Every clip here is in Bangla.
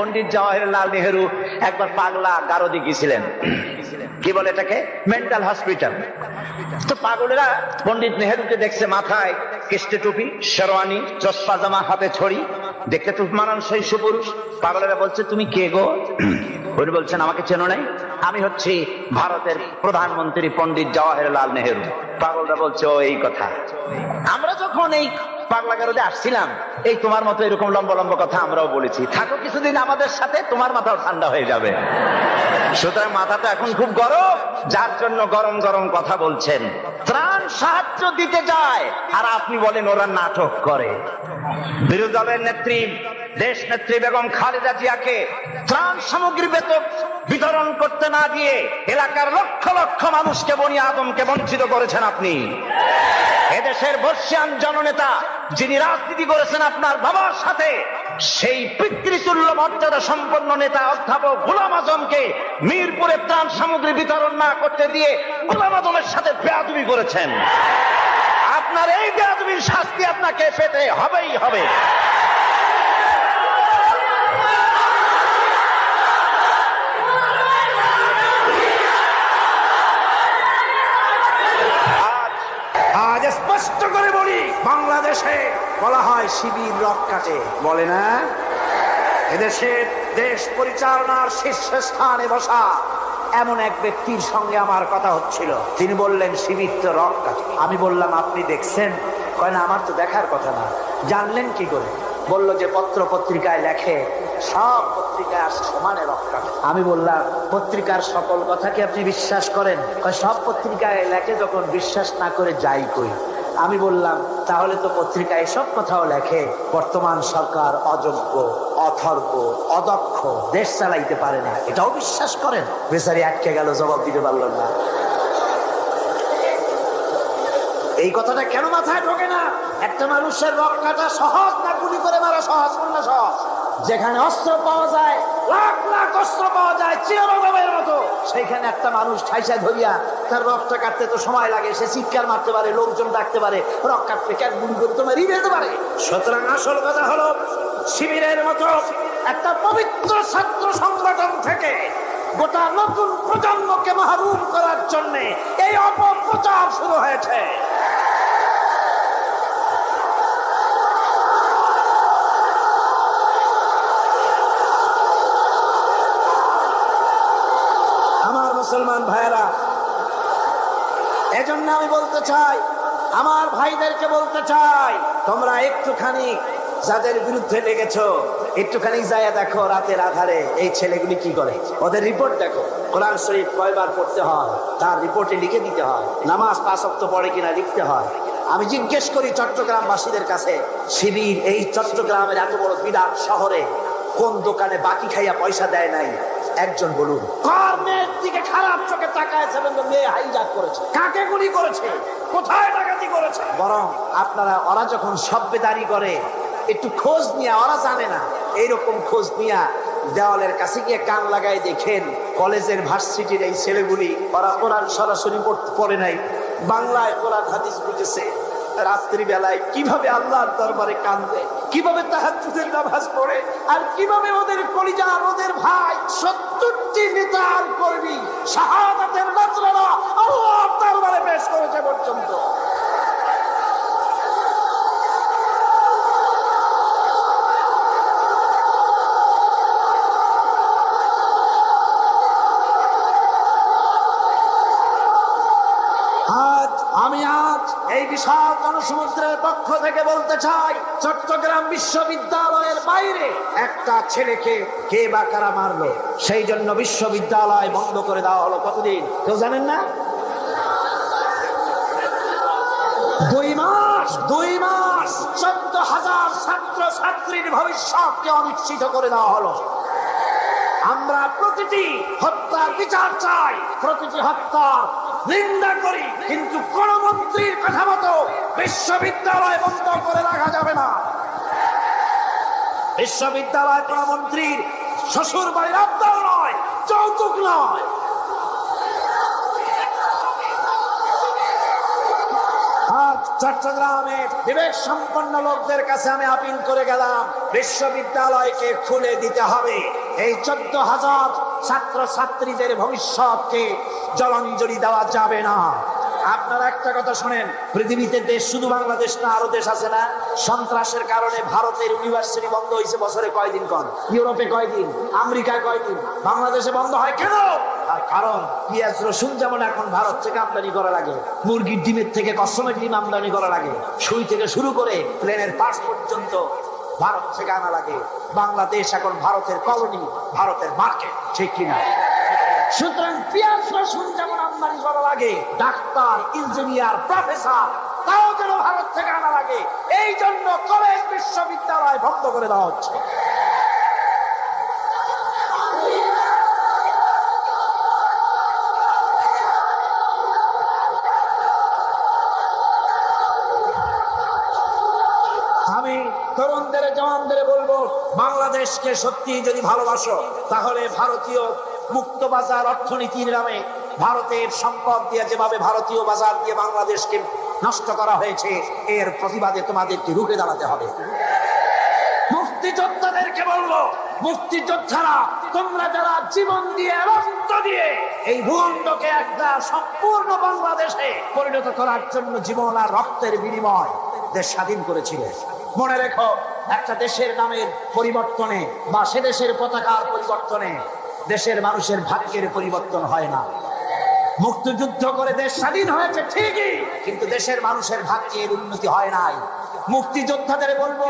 পণ্ডিত জওয়াহরলাল নেহেরু একবার পাগলা গারদে গিয়েছিলেন, কি বলে এটাকে, মেন্টাল হসপিটাল। তো পাগলেরা পণ্ডিত নেহেরুকে দেখছে মাথায় কেষ্টে টুপি, শেরওয়ানি, চশমা জামা, হাতে ছড়ি, দেখতে তো মানানসই সুপুরুষ। পাগলেরা বলছে তুমি কে গো? উনি বলছেন আমাকে চেনো নাই, আমি হচ্ছি ভারতের প্রধানমন্ত্রী পণ্ডিত জওয়াহরলাল নেহেরু। পাগলরা বলছে ও এই কথা, আমরা যখন এই পাগলা গারদে আসছিলাম এই তোমার মতো এরকম লম্বা লম্বা কথা আমরাও বলেছি, থাকো কিছুদিন আমাদের সাথে, তোমার মাথাও ঠান্ডা হয়ে যাবে। সুতরাং মাথা তো এখন খুব গরম, যার জন্য গরম গরম কথা বলছেন। ত্রাণ সাহায্য দিতে যায় আর আপনি বলেন ওরা নাটক করে। বিরোধী দলের নেত্রী, দেশ নেত্রী বেগম খালেদা জিয়াকে ত্রাণ সামগ্রী বিতরণ করতে না দিয়ে এলাকার লক্ষ লক্ষ মানুষকে, বনি আদমকে বঞ্চিত করেছেন আপনি। এদেশের বর্ষিয়ান জননেতা যিনি রাজনীতি করেছেন আপনার বাবার সাথে, সেই পিতৃতুল্য মর্যাদা সম্পন্ন নেতা অধ্যাপক গোলাম আজমকে মিরপুরে ত্রাণ সামগ্রী বিতরণ না করতে দিয়ে গোলাম আজমের সাথে বেয়াদবি করেছেন। আপনার এই বেয়াদবির শাস্তি আপনাকে পেতে হবেই হবে। আজ স্পষ্ট করে বলি, বাংলাদেশে বলা হয় শিবির রক কাটে, বলে না? এদেশের দেশ পরিচালনার শীর্ষস্থানে বসা এমন এক ব্যক্তির সঙ্গে আমার কথা হচ্ছিল, তিনি বললেন শিবির তো রক কাটে। আমি বললাম আপনি দেখছেন? কয় না, আমার তো দেখার কথা না। জানলেন কি করে? বলল যে পত্র পত্রিকায় লেখে, সব পত্রিকায় আসে সমানে রক কাটে। আমি বললাম পত্রিকার সকল কথা কি আপনি বিশ্বাস করেন? সব পত্রিকায় লেখে, যখন বিশ্বাস না করে যাই কই। আমি বললাম তাহলে তো পত্রিকায় এসব কথাও লেখে বর্তমান সরকার অযোগ্য, অথর্ব, অদক্ষ, দেশ চালাইতে পারে না, এটাও বিশ্বাস করেন? বেচারি আটকে গেল, জবাব দিতে পারল না। এই কথাটা কেন মাথায় ঢোকে না? একটা মানুষের রক কাটা সহজ না গুলি করে মারা সহজ? না সহজ। যেখানে অস্ত্র পাওয়া যায়, লাখ লাখ অস্ত্র পাওয়া যায় চিররকমের মতো, সেইখানে একটা মানুষ ঠাইসা ধরিয়া তার রক্তটা কাটতে তো সময় লাগে, সে চিৎকার মারতে পারে, লোকজন ডাকতে পারে, রক কাটতে কেন গুলি করে তোমার যেতে পারে। সুতরাং আসল কথা হলো, শিবিরের মতো একটা পবিত্র ছাত্র সংগঠন থেকে গোটা নতুন প্রজন্মকে মাহরুম করার জন্য এই অপপ্রচার শুরু হয়েছে। আমার মুসলমান ভাইয়েরা, এজন্য আমি বলতে চাই, আমার ভাইদেরকে বলতে চাই, তোমরা একটুখানি যাদের বিরুদ্ধে লেগেছ, একটুখানি যায় দেখো রাতের আধারে এই ছেলেগুলি কি করে, ওদের রিপোর্ট দেখো। কোরআন শরীফ কয়বার পড়তে হয় তার রিপোর্টে লিখে দিতে হয়, নামাজ 5 ওয়াক্ত পড়ে কিনা লিখতে হয়। আমি জিজ্ঞেস করি চট্টগ্রামবাসীদের কাছে, শিবির এই চট্টগ্রামের এত বড় বিরাট শহরে কোন দোকানে বাকি খাইয়া পয়সা দেয় নাই? একজন বলুন। কার মেয়ের দিকে খারাপ চোখে তাকায়ছে? মেয়ে হাইজাক করেছে, কাকে গুলি করেছে, কোথায় ডাকাতি করেছে? বরং আপনারা, ওরা যখন সভ্যদারি করে একটু খোঁজ নিয়ে, ওরা জানে না, এইরকম খোঁজ নিয়ে দেওয়ালের কাছে গিয়ে কান লাগাই দেখেন কলেজের ভার্সিটির এই ছেলেগুলি, ওরা কোরআন সরাসরি পড়ে নাই, বাংলায় কোরআন হাদিস বুঝেছে, রাত্রি বেলায় কিভাবে আল্লাহর দরবারে কান্দে, কিভাবে তাহাজ্জুদের নামাজ পড়ে, আর কিভাবে ওদের কলিজা, ওদের ভাই 70টি নেতার কর্মী শাহাদাতের নজরানা আল্লাহর দরবারে পেশ করেছে পর্যন্ত। আমি আজ এই বিশাল জনসমুদ্রের পক্ষ থেকে বলতে চাই, চট্টগ্রাম বিশ্ববিদ্যালয়ের বাইরে একটা ছেলেকে কে বা কারা মারলো, সেই জন্য বিশ্ববিদ্যালয় বন্ধ করে দেওয়া হলো। কতদিন কেউ জানেন না? 2 মাস। 14,000 ছাত্র ছাত্রীর ভবিষ্যৎকে অনিশ্চিত করে দেওয়া হলো। আমরা প্রতিটি হত্যার বিচার চাই, প্রতিটি হত্যার নিন্দা করি, কিন্তু কোন মন্ত্রীর কথা মতো বিশ্ববিদ্যালয় বন্ধ করে রাখা যাবে না। বিশ্ববিদ্যালয় কোন মন্ত্রীর শ্বশুর বাড়ির আবদার নয়, যৌতুক নয়। আজ চট্টগ্রামে বিবেক সম্পন্ন লোকদের কাছে আমি আপিল করে গেলাম, বিশ্ববিদ্যালয়কে খুলে দিতে হবে। এই 14,000 ছাত্র ছাত্রীদের ভবিষ্যৎকে জলাঞ্জলি দেওয়া যাবে না। আপনারা একটা কথা শুনেন, পৃথিবীতে দেশ শুধু বাংলাদেশ না, আরো দেশ আছে না? সন্ত্রাসের কারণে ভারতের ইউনিভার্সিটি বন্ধ হয়েছে বছরে কয়দিন? কন ইউরোপে কয়দিন, আমেরিকায় কয়দিন, বাংলাদেশে বন্ধ হয় কেন? আর কারণ পেঁয়াজ রসুন যেমন এখন ভারত থেকে আমদানি করা লাগে, মুরগির ডিমের থেকে কসমেটিক ডিম আমদানি করা লাগে, সুই থেকে শুরু করে প্লেনের পার্টস পর্যন্ত ভারত থেকে আনা লাগে। বাংলাদেশ এখন ভারতের কলোনি, ভারতের মার্কেট, ঠিক কিনা? সুতরাং পেঁয়াজ রসুন যেমন আমদানি করা লাগে, ডাক্তার, ইঞ্জিনিয়ার, প্রফেসর তাও যেন ভারত থেকে আনা লাগে। এই জন্য কলেজ বিশ্ববিদ্যালয় বন্ধ করে দেওয়া হচ্ছে। আমি তরুণদের, জওয়ানদের বলবো, বাংলাদেশকে সত্যি যদি ভালোবাসো তাহলে ভারতীয় মুক্ত বাজার অর্থনীতির নামে ভারতের সম্পদ দিয়ে যেভাবে ভারতীয় বাজার দিয়ে বাংলাদেশকে নষ্ট করা হয়েছে, এর প্রতিবাদে তোমাদেরকে রুখে দাঁড়াতে হবে। মুক্তিযোদ্ধাদেরকে বলবো, মুক্তিযোদ্ধারা তোমরা যারা জীবন দিয়ে, রক্ত দিয়ে এই ভূখণ্ডকে একটা সম্পূর্ণ বাংলাদেশে পরিণত করার জন্য জীবন আর রক্তের বিনিময় দেশ স্বাধীন করেছিলে, মনে রেখো, একটা দেশের নামের পরিবর্তনে বা সে দেশের পতাকার পরিবর্তনে দেশের মানুষের ভাগ্যের পরিবর্তন হয় না। মুক্তিযুদ্ধ করে দেশ স্বাধীন হয়েছে ঠিকই, কিন্তু দেশের মানুষের ভাগ্যের উন্নতি হয় নাই। মুক্তিযোদ্ধাদের বলবো,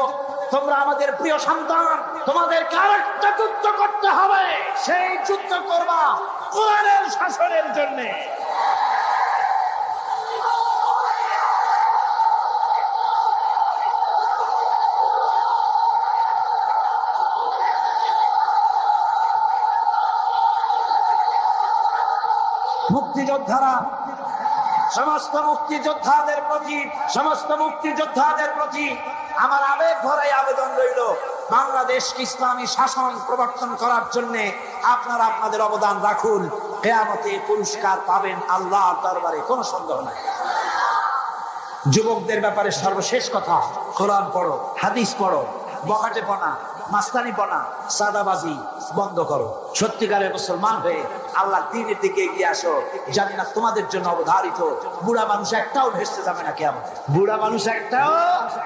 তোমরা আমাদের প্রিয় সন্তান, তোমাদেরকে আরেকটা যুদ্ধ করতে হবে। সেই যুদ্ধ করবা কোরআনের শাসনের জন্য। মুক্তিযোদ্ধারা, সমস্ত মুক্তিযোদ্ধাদের প্রতি আমার আবেগ ভরাই আবেদন রইল, বাংলাদেশকে ইসলামী শাসন প্রবর্তন করার জন্য আপনারা আপনাদের অবদান রাখুন। কিয়ামতে পুরস্কার পাবেন আল্লাহর দরবারে, কোনো সন্দেহ নাই। যুবকদের ব্যাপারে সর্বশেষ কথা, কোরআন পড়ো, হাদিস পড়ো, বখাটেপনা, মাস্তানিপনা, সাদাবাজি বন্ধ করো। সত্যিকারের মুসলমান হয়ে আল্লাহর দ্বীনের দিকে এগিয়ে আসো। জানি না তোমাদের জন্য অবধারিত বুড়া মানুষ একটাও ভেস্তে যাবে না কিয়ামতে। বুড়া মানুষ একটাও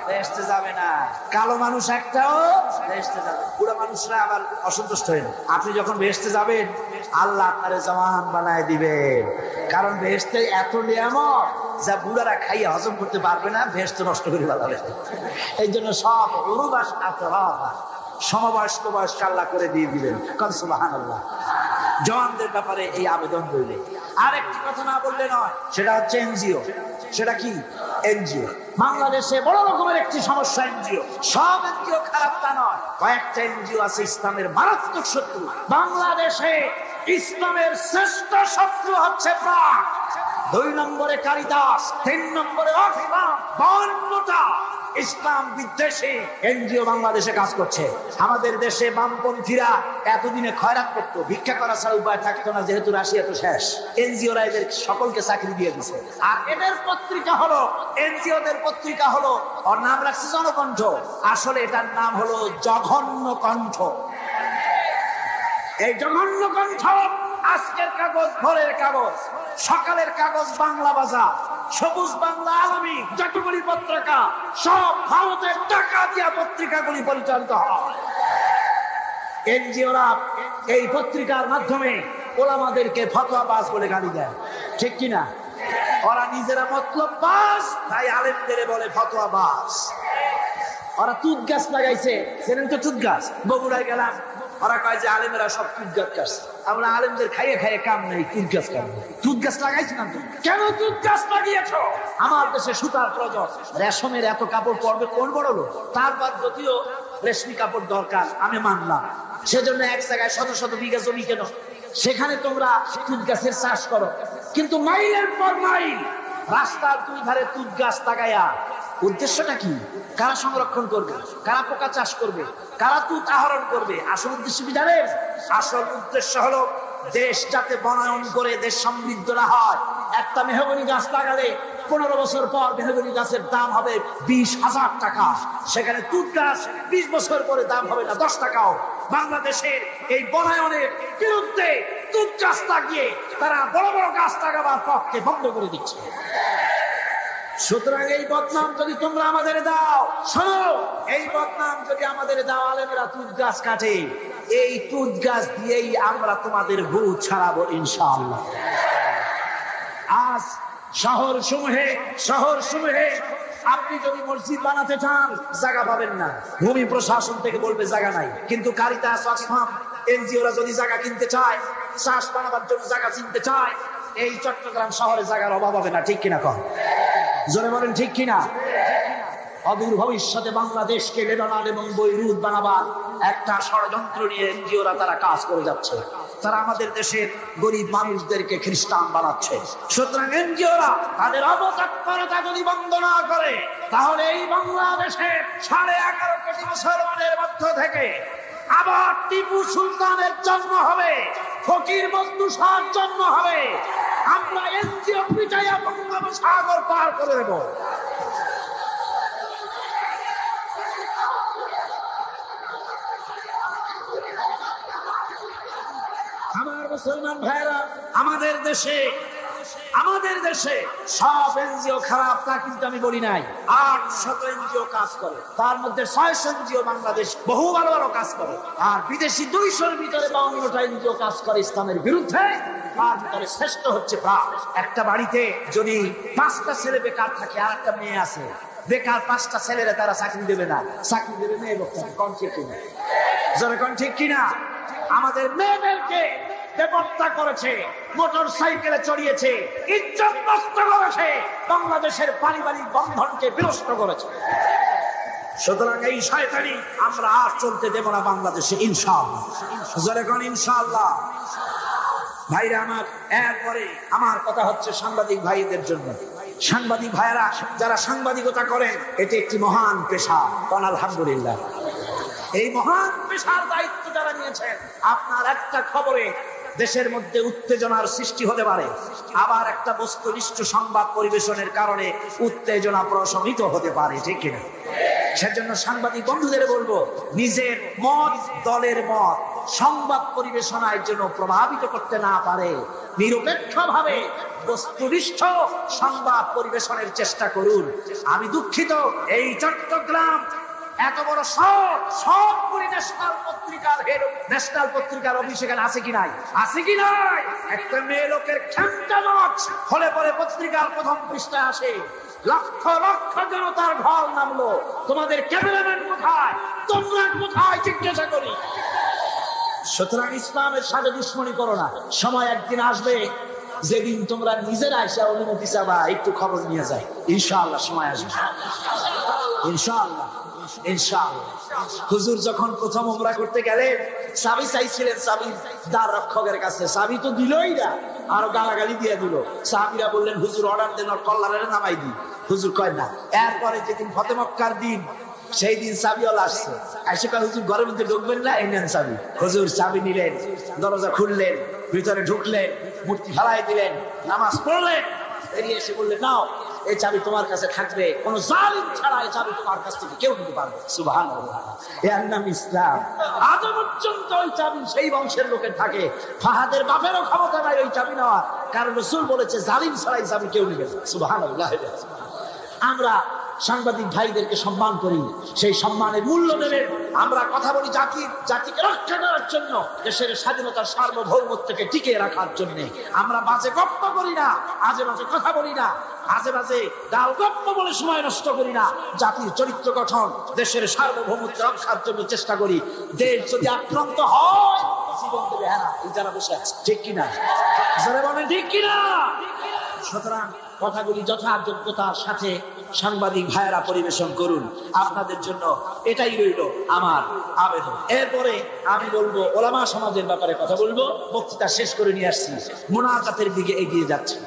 ভেস্তে যাবে না, কালো মানুষ একটাও ভেস্তে যাবে। বুড়া মানুষরা আবার অসন্তুষ্ট হয়ে, আপনি যখন ভেস্তে যাবেন আল্লাহ আপনারে জওয়ান বানায় দিবেন। কারণ ভেস্তে এত নিয়ামত যা বুড়ারা খাইয়া হজম করতে পারবে না, ভেস্তে নষ্ট করে ফেলাবে। এই জন্য সব সমবয়স্ক বয়স্ক আল্লাহ করে দিয়ে দিবেন। সুবহানাল্লাহ। জওয়ানদের ব্যাপারে এই আবেদন রইলে আরেকটি কথা না বললে নয়, সেটা হচ্ছে এনজিও। সেটা কি? এনজিও বাংলাদেশে বড় রকমের একটি সমস্যা। এনজিও, সব এনজিও খারাপ তা নয়, কয়েকটা এনজিও আছে ইসলামের মারাত্মক শত্রু। বাংলাদেশে ইসলামের শ্রেষ্ঠ শত্রু হচ্ছে প্রাক, 2 নম্বরে কারিতাস, 3 নম্বরে অক্সফাম। 52টা ইসলাম বিদ্বেষী এনজিও বাংলাদেশে কাজ করছে। আমাদের দেশে বামপন্থীরা এতদিনে খয়রাত করত, ভিক্ষা করা ছাড়া উপায় থাকতো না, যেহেতু রাশিয়া তো শেষ। এনজিওরা এদের সকলকে চাকরি দিয়ে দিচ্ছে। আর এদের পত্রিকা হলো, এনজিওদের পত্রিকা হলো, ওর নাম রাখছে জনকণ্ঠ, আসলে এটার নাম হলো জঘন্য কণ্ঠ। এই জঘন্য কণ্ঠ আজকের কাগজ, ভোরের কাগজ, সকালের কাগজ, বাংলা বাজার, সবুজ বাংলা, আলামী, যতগুলি পত্রিকা সব ভারতের টাকা দিয়া পত্রিকাগুলি পরিচালিত হয়। এনজিওরা এই পত্রিকার মাধ্যমে ওলামাদেরকে ফতোয়াবাজ বলে গালি দেয়, ঠিক কিনা? ওরা নিজেরা মতলব বাস, তাই আলেমদের বলে ফতোয়াবাজ। ওরা তুত গাছ লাগাইছে, সেদিন তো তুত গাছ, বগুড়ায় গেলাম, ওরা কয় যে আলেমেরা সব তুত গাছ কাটছে। আমরা আলেমদের খাইয়ে খাইয়ে কাম নেই, তুত গাছ কাম। তুত গাছ লাগাইছি না তুমি? কেন তুত গাছ লাগিয়েছ? আমার দেশে সুতার প্রয়োজন, রেশমের এত কাপড় পরবে কোন বড় লোক? তারপর যদিও রেশমি কাপড় দরকার, আমি মানলাম, সেজন্য এক জায়গায় শত শত বিঘা জমি কেন, সেখানে তোমরা তুত গাছের চাষ করো। কিন্তু মাইলের পর মাইল রাস্তার 2 ধারে তুত গাছ লাগাইয়া উদ্দেশ্যটা কি? কারা সংরক্ষণ করবে? কারা পোকা চাষ করবে? কারা তুত আহরণ করবে? আসল উদ্দেশ্য কি জানেন? আসল উদ্দেশ্য হলো দেশ যাতে বনায়ন করে দেশ সমৃদ্ধ না হয়, একটা মেহগনি গাছ লাগালে 15 বছর পর মেহগনি গাছের দাম হবে 20,000 টাকা। সেখানে তুঁত গাছ 20 বছর পরে দাম হবে না 10 টাকাও। বাংলাদেশের এই বনায়নের বিরুদ্ধে তুঁত গাছ লাগিয়ে তারা বড় বড় গাছ লাগাবার পক্ষে বন্ধ করে দিচ্ছে। সুতরাং এই বদনাম যদি তোমরা আমাদের দাও, শোনো, এই বদনাম যদি আমাদের দাও, আলেমেরা তুঁত গাছ কাটে, এই তুঁত গাছ দিয়েই আমরা তোমাদের ভূত ছাড়াবো ইনশাআল্লাহ। আজ শহর সমূহে আপনি যদি মসজিদ বানাতে চান জায়গা পাবেন না, ভূমি প্রশাসন থেকে বলবে জায়গা নাই। কিন্তু কারিতাস, অক্সফাম, এনজিওরা যদি জায়গা কিনতে চায়, চাষ বানাবার জন্য জায়গা কিনতে চায়, এই চট্টগ্রাম শহরে জায়গার অভাব হবে না। ঠিক কিনা কন? জোরে বলেন ঠিক কিনা? অদূর ভবিষ্যতে বাংলাদেশকে লেবানন এবং বৈরুত বানাবার একটা ষড়যন্ত্র নিয়ে এনজিওরা তারা কাজ করে যাচ্ছে। তারা আমাদের দেশের গরিব মানুষদেরকে খ্রিস্টান বানাচ্ছে। সুতরাং এনজিওরা তাদের অবতৎপরতা যদি বন্ধ না করে, তাহলে এই বাংলাদেশে 11.5 কোটি মুসলমানের মধ্য থেকে আবার টিপু সুলতানের জন্ম হবে, ফকির মজনু শাহর জন্ম হবে। আমরা এনজিও পিটাইয়া বঙ্গোপসাগর পার করে দেব। আমার মুসলমান ভাইরা, আমাদের দেশে সব এনজিও খারাপ তা কিন্তু আমি বলি নাই। 800 এনজিও কাজ করে, তার মধ্যে 600 এনজিও বাংলাদেশ বহু ভালো ভালো কাজ করে, আর বিদেশি 200-র ভিতরে 52টা এনজিও কাজ করে ইসলামের বিরুদ্ধে। তার ভিতরে শ্রেষ্ঠ হচ্ছে প্রাণ। একটা বাড়িতে যদি 5টা ছেলে বেকার থাকে আর একটা মেয়ে আছে, বেকার 5টা ছেলেরা তারা চাকরি দেবে না, চাকরি দেবে মেয়ে লোকটাকে। কোন ঠিক কিনা? যারা কোন ঠিক কিনা? আমাদের মেয়েদেরকে বেপত্তা করেছে, মোটর সাইকেলে চড়িয়েছে, ইজ্জত নষ্ট করেছে, বাংলাদেশের পারিবারিক বন্ধনকে বিনষ্ট করেছে। সুতরাং এই শয়তানি আমরা আর চলতে দেব না বাংলাদেশে ইনশাআল্লাহ। যখন ইনশাআল্লাহ ভাইরা আমার, এরপরে আমার কথা হচ্ছে সাংবাদিক ভাইদের জন্য। সাংবাদিক ভাইরা যারা সাংবাদিকতা করেন, এটি একটি মহান পেশা। আলহামদুলিল্লাহ, এই মহান পেশার দায়িত্ব যারা নিয়েছেন, আপনার একটা খবরে দেশের মধ্যে উত্তেজনার সৃষ্টি হতে পারে, আবার একটা বস্তুনিষ্ঠ সংবাদ পরিবেশনের কারণে উত্তেজনা প্রশমিত হতে পারে। ঠিক কিনা? সেজন্য সাংবাদিক বন্ধুদের বলবো, নিজের মত, দলের মত সংবাদ পরিবেশনার জন্য প্রভাবিত করতে না পারে নিরপেক্ষভাবে বস্তুনিষ্ঠ সংবাদ পরিবেশনের চেষ্টা করুন। আমি দুঃখিত, এই চট্টগ্রাম এত বড় সবগুলি ন্যাশনাল পত্রিকার অফিস এখানে আছে কি নাই? আছে কি নাই? একটা মেয়ে লোকের খেমটামচ হলে পরে পত্রিকার প্রথম পৃষ্ঠায় আসে, লক্ষ লক্ষ জনতার ঢল নামলো। তোমাদের ক্যামেরাম্যান কোথায়? তোমরা কোথায়? জিজ্ঞাসা করি। সুতরাং ইসলামের সাথে দুশ্মনী করো না। সময় একদিন আসবে যেদিন তোমরা নিজেরা এসে অনুমতি চাবা, একটু খবর নিয়ে যায়। ইনশাআল্লাহ সময় আসবে, ইনশাআল্লাহ। হুজুর যখন প্রথম উমরা করতে গেলেন, চাবি চাইছিলেন চাবি দ্বার রক্ষকের কাছে, চাবি তো দিলই না, আরো গালাগালি দিয়ে দিল। সাহাবীরা বললেন, হুজুর অর্ডার দেন, কল্লারে নামাই দিন। হুজুর কয় না। এরপরে যেদিন ফতে মক্কার দিন, সেই দিন চাবিওয়ালা আসছে, এসে কয়, হুজুর ঘরের মধ্যে ঢুকবেন না, এই নেন চাবি। হুজুর চাবি নিলেন, দরজা খুললেন, ভিতরে ঢুকলেন, মূর্তি ফেলাই দিলেন, নামাজ পড়লেন, বেরিয়ে এসে বললেন, নাও এই চাবি তোমার কাছে থাকবে, কোন জালিম ছাড়া এই চাবি তোমার কাছ থেকে কেউ নিতে পারবে। সুবহানাল্লাহ, এর নাম ইসলাম। আজ পর্যন্ত ওই চাবি সেই বংশের লোকের থাকে। ফাহাদের বাপেরও ক্ষমতা নাই ওই চাবি নেওয়ার, কারণ রাসূল বলেছে জালিম ছাড়া এই চাবি কেউ নিবে না। সুবহানাল্লাহ। আমরা সাংবাদিক ভাইদেরকে সম্মান করি, সেই সম্মানের মূল্য দেবেন। আমরা কথা বলি জাতিকে রক্ষা করার জন্য, দেশের স্বাধীনতার সার্বভৌমত্বকে টিকে রাখার জন্য। আমরা বাজে গপ্প করি না, আজে বাজে কথা বলি না, আজে বাজে গাল গপ্প বলে সময় নষ্ট করি না। জাতির চরিত্র গঠন, দেশের সার্বভৌমত্ব রক্ষার জন্য চেষ্টা করি। দেশ যদি আক্রান্ত হয়, জীবন দেবে হারা এই যারা বসে আছে। ঠিক কিনা? যারা বলেন ঠিক কিনা? সুতরাং কথাগুলি যথাযোগ্যতার সাথে সাংবাদিক ভাইয়েরা পরিবেশন করুন। আপনাদের জন্য এটাই রইল আমার আবেদন। এরপরে আমি বলবো, ওলামা সমাজের ব্যাপারে কথা বলবো। বক্তৃতা শেষ করে নিয়ে আসছি, মুনাজাতের দিকে এগিয়ে যাচ্ছি।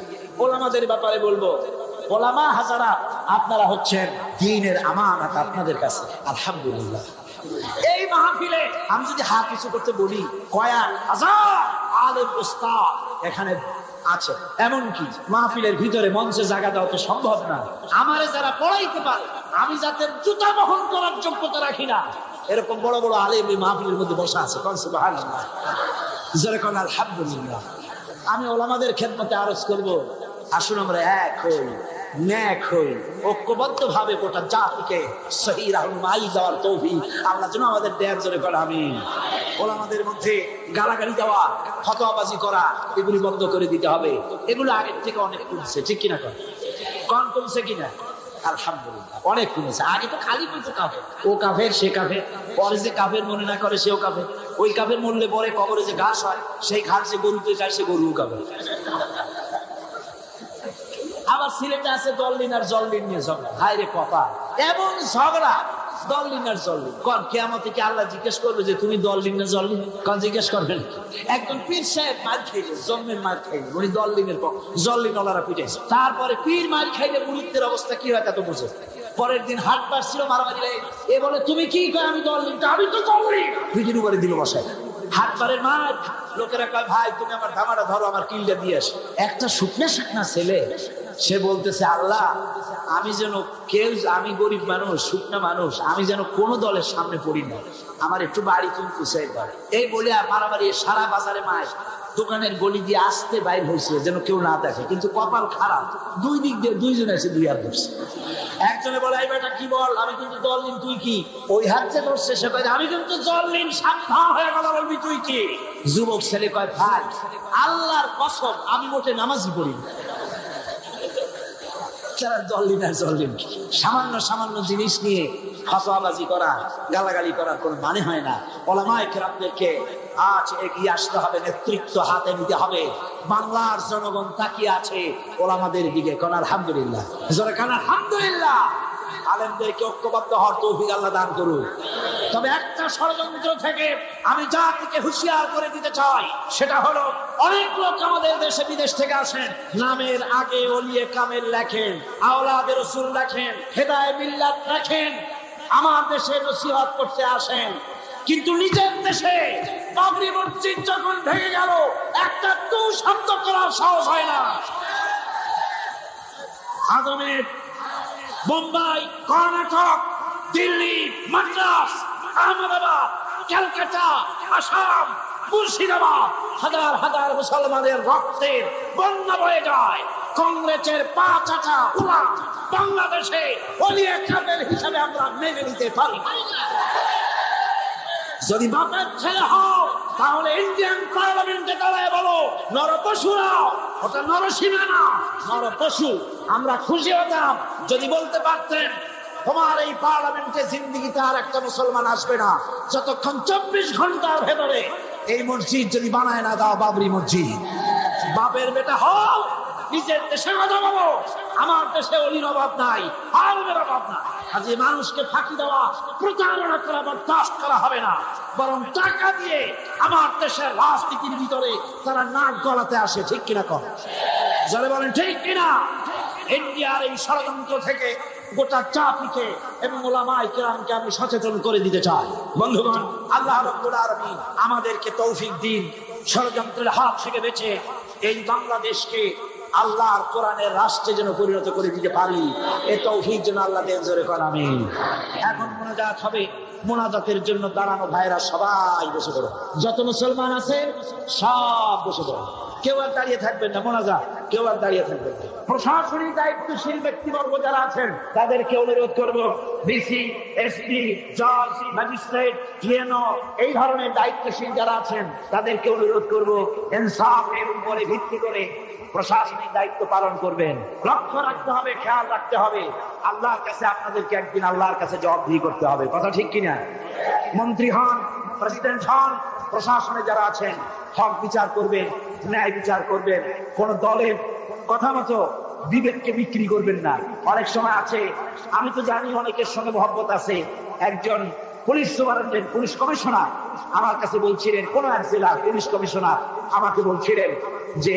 ওলামাদের ব্যাপারে বলবো, ওলামা হাজারা, আপনারা হচ্ছেন দ্বীনের আমানত আপনাদের কাছে। আলহামদুলিল্লাহ, এই মাহফিলে আমি যদি হাত কিছু করতে বলি, কয়েক হাজার আলেম উস্তাদ এখানে আছে। এমনকি মাহফিলের ভিতরে মঞ্চে জায়গা দেওয়া তো সম্ভব না। আমারে যারা পড়াইতে পারে, আমি যাতে জুতা বহন করার যোগ্যতা রাখি না, এরকম বড় বড় আলেম এই মাহফিলের মধ্যে বসা আছে। সুবহানাল্লাহ, যেরকম আলহামদুলিল্লাহ। আমি ওলামাদের খেদমতে আরজ করব, আসুন আমরা এক হই, ন্যাক হই, ঐক্যবদ্ধ ভাবে গোটা জাতিকে সহি রাহনুমাই দেওয়ার তৌফিক আল্লাহ যেন আমাদের দেয়ার জোরে করে আমিন। ওলামাদের মধ্যে গালাগালি দেওয়া, ফতোয়াবাজি করা, এগুলি বন্ধ করে দিতে হবে। এগুলো আগের থেকে অনেক কমছে, ঠিক কিনা? কম কমছে কিনা? আলহামদুলিল্লাহ, অনেক কমেছে। আগে তো খালি বলতো কাফের, ও কাফের, সে কাফের। পরে যে কাফের মনে না করে সেও কাফের। ওই কাফের মরলে পরে কবরে যে ঘাস হয়, সেই ঘাস যে গরুতে যায়, সে গরু কাফের। আবার সিলেটে আছে দললিন আর জললিন নিয়ে ঝগড়া। হায় রে কপা, এমন ঝগড়া দললিন আর জললিন। কোন কিয়ামতে কি আল্লাহ জিজ্ঞেস করবে যে তুমি দললিন না জললিন? কোন জিজ্ঞেস করবেন? একজন পীর সাহেব মার খাইলে, জন্মের মার খাইলে, উনি দললিনের পক্ষ, জললিন ওলারা পিটাইছে। তারপরে পীর মার খাইলে মুরিদদের অবস্থা কি হয় তা তো বুঝে। পরের দিন হাট বাড়ছিল, মারামারি লাগে। এ বলে তুমি কি কয়? আমি দললিন। আমি তো জললিন। পিঠের উপরে দিল বসায়। হাট বারের মার। লোকেরা কয় ভাই তুমি আমার ধামাটা ধরো, আমার কিলটা দিয়ে আসো। একটা শুকনা শুকনা ছেলে, সে বলতেছে আল্লাহ আমি যেন কেউ, আমি গরিব মানুষ, শুকনা মানুষ, আমি যেন কোনো দলের সামনে পড়ি না, আমার একটু বাড়ি তুমি পুষাই পারে। এই বলে মারামারি সারা বাজারে মায় দোকানের গলি দিয়ে আসতে বাইর হয়েছে যেন কেউ না দেখে। কিন্তু কপাল খারাপ, দুই দিক দিয়ে দুইজন এসে দুই হাত ধরছে। একজনে বলে এই বেটা কি বল, আমি কিন্তু দললিন, তুই কি? ওই হাত যে ধরছে সে কয় আমি কিন্তু দললিন, সাবধান হয়ে কথা বলবি, তুই কি? যুবক ছেলে কয় ভাই আল্লাহর কসম আমি মোটে নামাজি পড়ি না। সামান্য সামান্য জিনিস নিয়ে ফতোয়াবাজি করা, গালাগালি করার কোন মানে হয় না। ওলামায়ে কেরামদেরকে আজ এগিয়ে আসতে হবে, নেতৃত্ব হাতে নিতে হবে। বাংলার জনগণ তাকিয়ে আছে ওলামাদের দিকে। কোন আলহামদুলিল্লাহ, জোরে কোন আলহামদুলিল্লাহ। আলেমদেরকে ঐক্যবদ্ধ হওয়ার তৌফিক আল্লাহ দান করুন। তবে একটা ষড়যন্ত্র থেকে আমি জাতিকে হুঁশিয়ার করে দিতে চাই, সেটা হলো অনেক লোক আমাদের দেশে বিদেশ থেকে আসেন, নামের আগে ওলিয়ে কামেল লেখেন, আওলাদে রাসূল লেখেন, হেদায়ে মিল্লাত লেখেন, আমার দেশে নসিহত করতে আসেন। কিন্তু নিজের দেশে বাবরি মসজিদ যখন ভেঙে গেল, একটা তু শব্দ করার সাহস হয় না। আদমের বোম্বাই, কর্ণাটক, দিল্লি, মাদ্রাস, আহমেদাবাদ, ক্যালকাটা, আসাম, মুর্শিদাবাদ, হাজার হাজার মুসলমানের রক্তের বন্যা বয়ে যায়। কংগ্রেসের 5 উলা বাংলাদেশে ওলিয়ে কামেল হিসাবে আমরা মেনে নিতে পারি। যদি বাপের ছেলে হও তাহলে ইন্ডিয়ান পার্লামেন্টে দাঁড়ায় বলো নরপশুরা, ওটা নরসীমা না, নরপশু। আমরা খুশি হতাম যদি বলতে পারতেন তোমার এই পার্লামেন্টে জিন্দিগিতে আর একটা মুসলমান আসবে না যতক্ষণ 24 ঘন্টার ভেতরে এই মসজিদ যদি বানায় না দাও বাবরি মসজিদ। বাপের বেটা হও, নিজের দেশে কথা বলো। আমার দেশে অলির অভাব নাই, আলমের অভাব নাই। আজ মানুষকে ফাঁকি দেওয়া, প্রতারণা করা বরদাস্ত করা হবে না। বরং টাকা দিয়ে আমার দেশের রাজনীতির ভিতরে তারা নাক গলাতে আসে, ঠিক কিনা? কর যারা বলেন ঠিক কিনা? ইন্ডিয়ার এই ষড়যন্ত্র থেকে গোটা জাতিকে এবং ওলামায়ে কেরামকে আমি সচেতন করে দিতে চাই। বন্ধুগণ, আল্লাহ রাব্বুল আলামিন আমাদেরকে তৌফিক দিন, ষড়যন্ত্রের হাত থেকে বেঁচে এই বাংলাদেশকে আল্লাহর কোরআনের রাষ্ট্রে যেন পরিণত করে দিতে পারি। এই তৌফিক যেন আল্লাহ দেন, জোরে কোন আমিন। এখন মোনাজাত হবে, মোনাজাতের জন্য দাঁড়ানো ভাইরা সবাই বসে পড়ো। যত মুসলমান আছে সব বসে পড়ো, কেউ আর দাঁড়িয়ে থাকবেন না। মোনাজাত কেউ আর দাঁড়িয়ে থাকবেন না। প্রশাসনিক দায়িত্বশীল ব্যক্তিবর্গ যারা আছেন তাদেরকে অনুরোধ করব, ডিসি, এসপি, জজ, ম্যাজিস্ট্রেট, ইএনও, এই ধরনের দায়িত্বশীল যারা আছেন তাদেরকে অনুরোধ করব ইনসাফের উপরে ভিত্তি করে প্রশাসনিক দায়িত্ব পালন করবেন। লক্ষ্য রাখতে হবে, খেয়াল রাখতে হবে, আল্লাহর কাছে আপনাদেরকে একদিন আল্লাহর কাছে জবাবদিহি করতে হবে। কথা ঠিক কিনা? মন্ত্রী হন, প্রেসিডেন্ট হন, প্রশাসনে যারা আছেন হক বিচার করবেন, ন্যায় বিচার করবেন। কোন দলের কথা মতো বিবেককে বিক্রি করবেন না। অনেক সময় আছে, আমি তো জানি অনেকের সঙ্গে মহব্বত আছে, একজন পুলিশ সুপারিনটেন্ডেন্ট, পুলিশ কমিশনার আমার কাছে বলছিলেন, কোন এক জেলার পুলিশ কমিশনার আমাকে বলছিলেন যে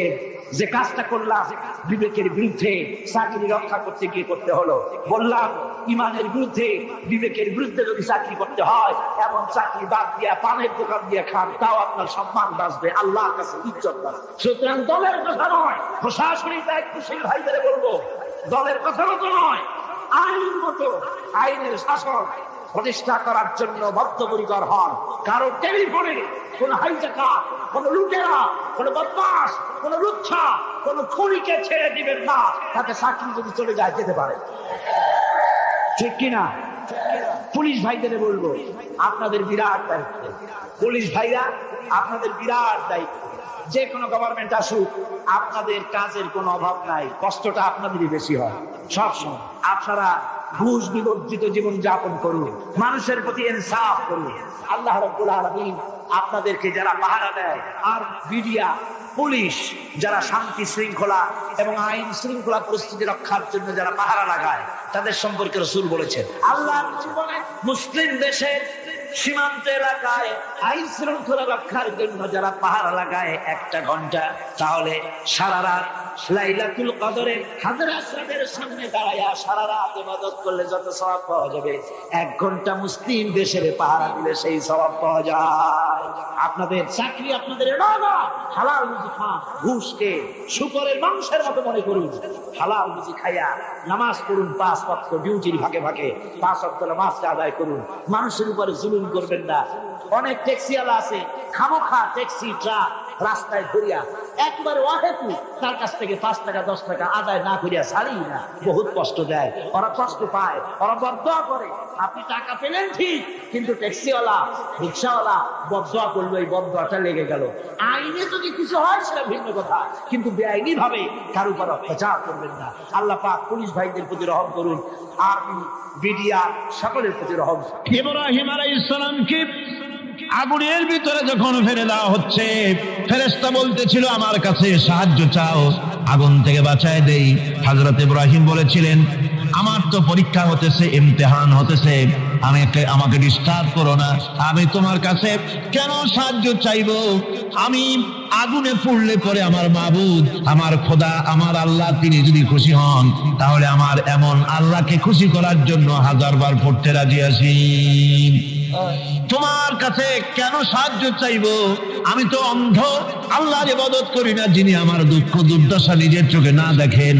যে কাজটা করলাম বিবেকের বিরুদ্ধে চাকরি রক্ষা করতে গিয়ে করতে হলো। বললাম ইমানের বিরুদ্ধে বিবেকের বিরুদ্ধে যদি চাকরি করতে হয়, এমন চাকরি বাদ দিয়া পানের দোকান দিয়ে খান, তাও আপনার সম্মান বাঁচবে, আল্লাহর কাছে ইজ্জত বাঁচবে। সুতরাং দলের কথা নয়, প্রশাসনিক দায়িত্বশীল ভাইদের বলবো, দলের কথা মতো নয়, আইন মতো আইনের শাসন প্রতিষ্ঠা করার জন্য বদ্ধপরিকর হন। কারো টেলিফোনে কোন হাইজাকা, কোন লুটেরা, কোন বদমাশ, কোন লুচ্ছা, কোন খুনিকে ছেড়ে দিবেন না। তাতে চাকরি যদি চলে যায় যেতে পারে, ঠিক কিনা? পুলিশ ভাইদের বলবো, আপনাদের বিরাট দায়িত্ব। পুলিশ ভাইরা আপনাদের বিরাট দায়িত্ব। যে কোনো গভর্নমেন্ট আসুক, আপনাদের কাজের কোনো অভাব নাই, কষ্টটা আপনাদেরই বেশি হয়। সবসময় আপনারা ঘুষ বিবর্জিত জীবন যাপন করুন, মানুষের প্রতি ইনসাফ করুন। আল্লাহ রাব্বুল আলামিন আপনাদেরকে যারা পাহারা দেয়, আর মিডিয়া, পুলিশ যারা শান্তি শৃঙ্খলা এবং আইন শৃঙ্খলা পরিস্থিতি রক্ষার জন্য যারা পাহারা লাগায়, তাদের সম্পর্কে রাসূল বলেছেন, আল্লাহ মুসলিম দেশের সীমান্ত এলাকায় আইন শৃঙ্খলা রক্ষার জন্য যারা পাহারা লাগায় 1টা ঘন্টা, তাহলে সারা রাত লাইলাতুল কদরে হাজরে আসওয়াদের সামনে দাঁড়ায়া সারা রাত ইবাদত করলে যত সওয়াব পাওয়া যাবে, 1 ঘন্টা মুসলিম দেশের পাহারা দিলে সেই সওয়াব পাওয়া যায়। আপনাদের চাকরি আপনাদের না, হালাল রুজি খান, ঘুষকে শুকরের মাংসের মতো মনে করুন। হালাল রুজি খাইয়া নামাজ পড়ুন, 5 ওয়াক্ত ডিউটির ভাগে ভাগে 5 ওয়াক্ত নামাজ আদায় করুন। মানুষের উপরে জুলুম করবেন না। অনেক ট্যাক্সিওয়ালা আছে, খামোখা ট্যাক্সি ট্রাক রাস্তায় ঘুরিয়া একবারে অহেতু তার কাছ থেকে 5 টাকা 10 টাকা আদায় না করিয়া ছাড়ি না, বহুত কষ্ট দেয়, ওরা কষ্ট পায়, ওরা বদদোয়া করে। আপনি টাকা পেলেন ঠিক, কিন্তু ট্যাক্সিওয়ালা রিক্সাওয়ালা বদদোয়া করলো, এই বদদোয়াটা লেগে গেল। আইনে যদি কিছু হয় সেটা ভিন্ন কথা, কিন্তু বেআইনি ভাবে কারো উপর অত্যাচার করবেন না। আল্লাহ পাক পুলিশ ভাইদের প্রতি রহম করুন, আর্মি, মিডিয়া সকলের প্রতি রহম। ইব্রাহিম আলাইহিস সালামকে আগুনের ভিতরে যখন ফেলে দেওয়া হচ্ছে, ফেরেশতা বলতেছিল আমার কাছে সাহায্য চাও, আগুন থেকে বাঁচায় দেই। হযরত ইব্রাহিম বলেছিলেন, আমার তো পরীক্ষা হতেছে, ইমতিহান হতেছে, আমাকে ডিস্টার্ব করো না, আমি তোমার কাছে কেন সাহায্য চাইবো? আমি আগুনে পড়লে পরে আমার মাবুদ, আমার খোদা, আমার আল্লাহ, তিনি যদি খুশি হন, তাহলে আমার এমন আল্লাহকে খুশি করার জন্য 1000 বার পড়তে রাজি আছি। তোমার কাছে কেন সাহায্য চাইবো? আমি তো অন্ধ, আল্লাহর ইবাদত করি না, যিনি আমার দুঃখ দুর্দশা নিজের চোখে না দেখেন।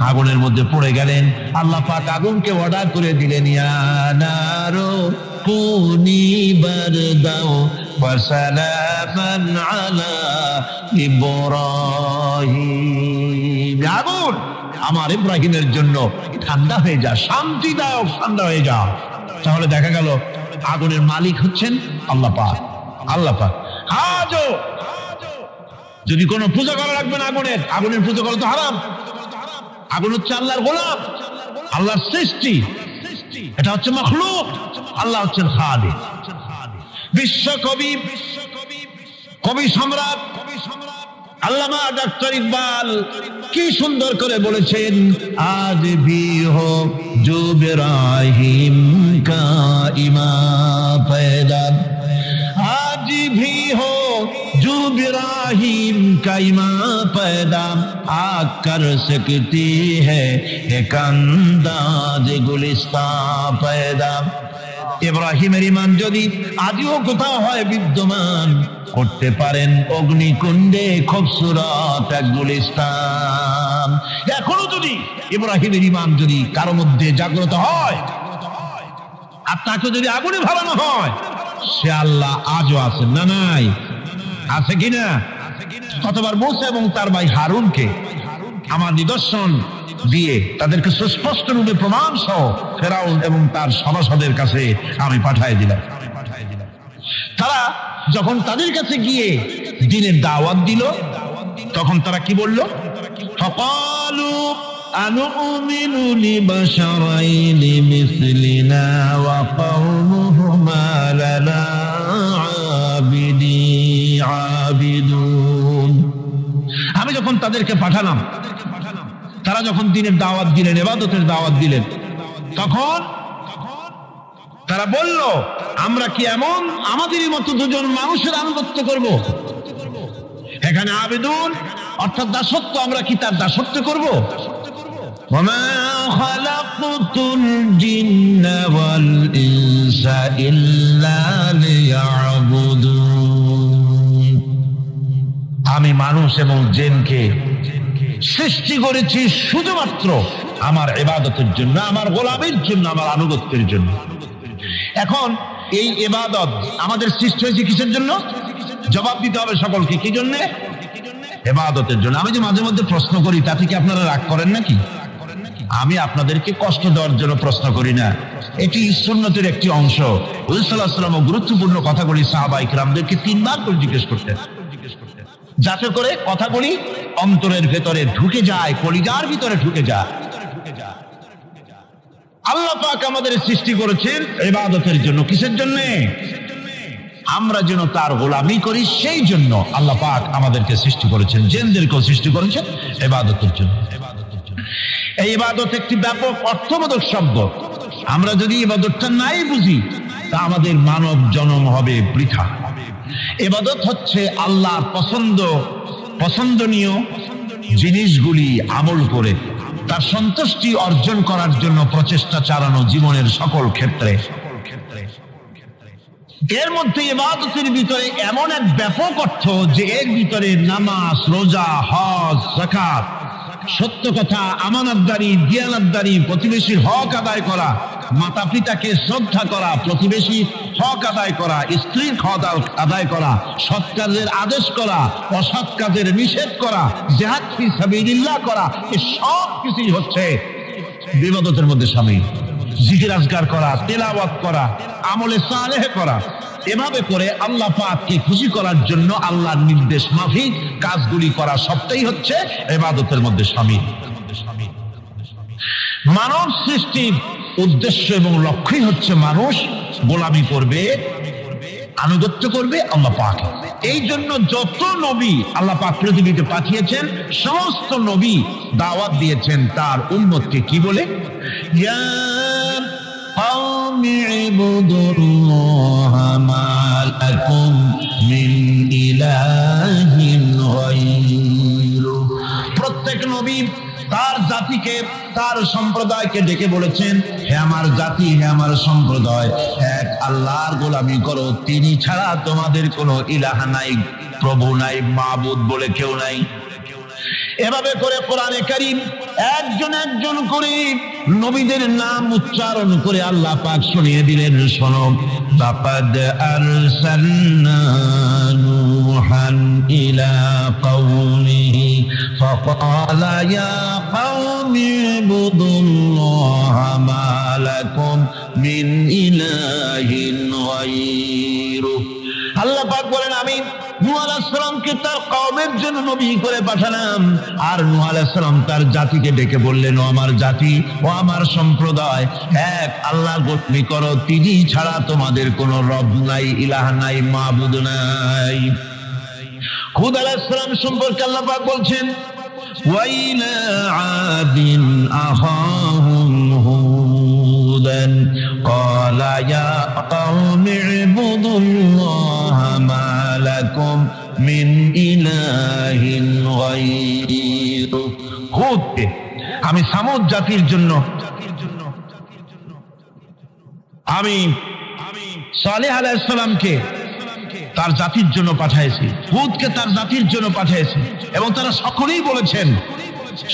আগুনের মধ্যে পড়ে গেলেন। আল্লাহ পাক আগুনকে অর্ডার করে দিলেন, ইয়া নারু কুনি বারদাও ওয়া সালামান আলা ইব্রাহিম। আগুন আমার ইব্রাহিমের জন্য ঠান্ডা হয়ে যা, শান্তি দাও, ঠান্ডা হয়ে যা। তাহলে দেখা গেল আগুনের মালিক হচ্ছেন আল্লাহ পাক। আল্লাহ পাক আজও যদি কোনো পূজা করা রাখবেন আগুনের পূজা করা তো হারাম। আগুন হচ্ছে আল্লাহর গোলাম, আল্লাহর সৃষ্টি, এটা হচ্ছে মাখলুক, আল্লাহ হচ্ছেন খালিক। বিশ্বকবি, কবি সম্রাট আল্লামা ডাক্তার ইকবাল কি সুন্দর করে বলেছেন, আজ ভি হো জো ইব্রাহিম কা ইমা पैदा, आज भी हो जो इब्राहिम का इमा पैदा, आग कर सकती है एक अंदाज गुलिस्तां पैदा। ইব্রাহিমের ঈমান যদি আদিও কোথাও হয় বিদ্যমান, করতে পারেন অগ্নিকুণ্ডে খুবসুরত এক গুলিস্তান। এখনো যদি ইব্রাহিমের ঈমান যদি কারো মধ্যে জাগ্রত হয়, আর তাকে যদি আগুনে ভালানো হয়, সে আল্লাহ আজও আছেন না নাই? আছে কিনা? কতবার মুসা এবং তার ভাই হারুনকে আমার নিদর্শন দিয়ে তাদেরকে সুস্পষ্ট রূপে প্রমাণ সহ ফেরাউন এবং তার সভাসদের কাছে আমি পাঠিয়ে দিলাম। তারা যখন তাদের কাছে গিয়ে দ্বীনের দাওয়াত দিল, তখন তারা কি বলল? ফাকালু আনুমিনু লিবাশারাইনি মিসলিনা ওয়া কওমুহুমা লানা আবিদুন। আমি যখন তাদেরকে পাঠালাম, তারা যখন দ্বীনের দাওয়াত দিলেন, ইবাদতের দাওয়াত দিলেন, তখন তারা বলল, আমরা কি এমন আমাদেরই মতো দুজন মানুষের আনুগত্য করব? এখানে আবিদুন অর্থাৎ দাসত্ব, আমরা কি তার দাসত্ব করব? وما خلقت الجن والإنس إلا ليعبدون। আমি মানুষ এবং জিনকে সৃষ্টি করেছি শুধুমাত্র আমার ইবাদতের জন্য, আমার গোলামির জন্য, আমার আনুগত্যের জন্য। এখন এই ইবাদত আমাদের সৃষ্টি হয়েছে কিসের জন্য? জবাব দিতে হবে সকলকে। কি জন্য? ইবাদতের জন্য। আমি যে মাঝে মধ্যে প্রশ্ন করি, তাতে কি আপনারা রাগ করেন নাকি? আমি আপনাদেরকে কষ্ট দেওয়ার জন্য প্রশ্ন করি না, এটি সুন্নতের একটি অংশ। রাসূল সাল্লাল্লাহু আলাইহি ওয়াসাল্লাম গুরুত্বপূর্ণ কথাগুলি সাহাবায়ে কিরামদেরকে 3 বার করে জিজ্ঞেস করতেন, যাতে করে কথাগুলি অন্তরের ভেতরে ঢুকে যায়, কলিজার ভিতরে ঢুকে যায়। আল্লাহ পাক আমাদের সৃষ্টি করেছেন ইবাদতের জন্য। কিসের জন্য? আমরা যেন তার গোলামি করি, সেই জন্য আল্লাহ পাক আমাদেরকে সৃষ্টি করেছেন, জিনদেরকেও সৃষ্টি করেছেন ইবাদতের জন্য। এই ইবাদত একটি ব্যাপক অর্থবোধক শব্দ। আমরা যদি ইবাদতটা নাই বুঝি, তা আমাদের মানব জন্ম হবে বৃথা। ইবাদত হচ্ছে আল্লাহর পছন্দনীয় জিনিসগুলি আমল করে তার সন্তুষ্টি অর্জন করার জন্য প্রচেষ্টা চালানো জীবনের সকল ক্ষেত্রে। এর মধ্যে ইবাদতের ভিতরে এমন এক ব্যাপক অর্থ যে এর ভিতরে নামাজ, রোজা, হজ, যাকাত, সত্য কথা, আমানতদারি, দিয়ানতদারি, প্রতিবেশীর হক আদায় করা, মাতা পিতাকে শ্রদ্ধা করা, প্রতিবেশী হক আদায় করা, স্ত্রীর হক আদায় করা, সৎ কাজের আদেশ করা, অসৎ কাজের নিষেধ করা, জিহাদ ফি সাবিলিল্লাহ করা, এই সব কিছুই হচ্ছে ইবাদতের মধ্যে শামিল। জিকির আজকার করা, তেলাওয়াত করা, আমলে সালেহ করা, এভাবে করে আল্লাহ পাককে খুশি করার জন্য আল্লাহর নির্দেশ মাফিক কাজগুলি করা, সবটাই হচ্ছে ইবাদতের মধ্যে শামিল। মানব সৃষ্টির উদ্দেশ্য এবং লক্ষ্যই হচ্ছে মানুষ গোলামি করবে, আনুগত্য করবে আল্লাহ পাক। এই জন্য যত নবী আল্লাহ পাক পৃথিবীতে পাঠিয়েছেন, সমস্ত নবী দাওয়াত দিয়েছেন তার উম্মতকে কি বলে? ইয়া قوم اعبدوا الله ما لكم من إله غيره। প্রত্যেক নবী তার জাতিকে, তার সম্প্রদায়কে ডেকে বলেছেন, হে আমার জাতি, হে আমার সম্প্রদায়, এক আল্লাহর গোলামি করো, তিনি ছাড়া তোমাদের কোনো ইলাহ নাই, প্রভু নাই, মাবুদ বলে কেউ নাই। এভাবে করে কোরআনে কারীম একজন একজন করে নবীদের নাম উচ্চারণ করে আল্লাহ পাক শুনিয়ে দিলেন, শোনো, লাকাদ আরসালনা নূহান ইলা কওমিহি ফাকালা ইয়া কওমি ইবুদুল্লাহা মা লাকুম মিন ইলাহিন গায়রুহু। আল্লাহ পাক বলেন, আমি নূহ আলাইহিস সালামকে তার কওমের জন্য নবী করে পাঠালাম, আর নূহ আলাইহিস সালাম তার জাতিকে ডেকে বললেন, ও আমার জাতি, ও আমার সম্প্রদায়, এক আল্লাহর গোলামি করো, তিনি ছাড়া তোমাদের কোনো রব নাই, ইলাহ নাই, মাবুদ নাই। হুদ আলাইহিস সালাম সম্পর্কে আল্লাহ পাক বলছেন, ওয়াইলা আদিন আখাহুম হুদান ক্বালা ইয়া কওমি ইবুদুল্লাহা মা লাকুম মিন ইলাহিন গায়রুহু। হুদকে আমি সামুদ জাতির জন্য, আমি সালেহ আলাইহিস সালামকে তার জাতির জন্য পাঠিয়েছি, হুদকে তার জাতির জন্য পাঠিয়েছি, এবং তারা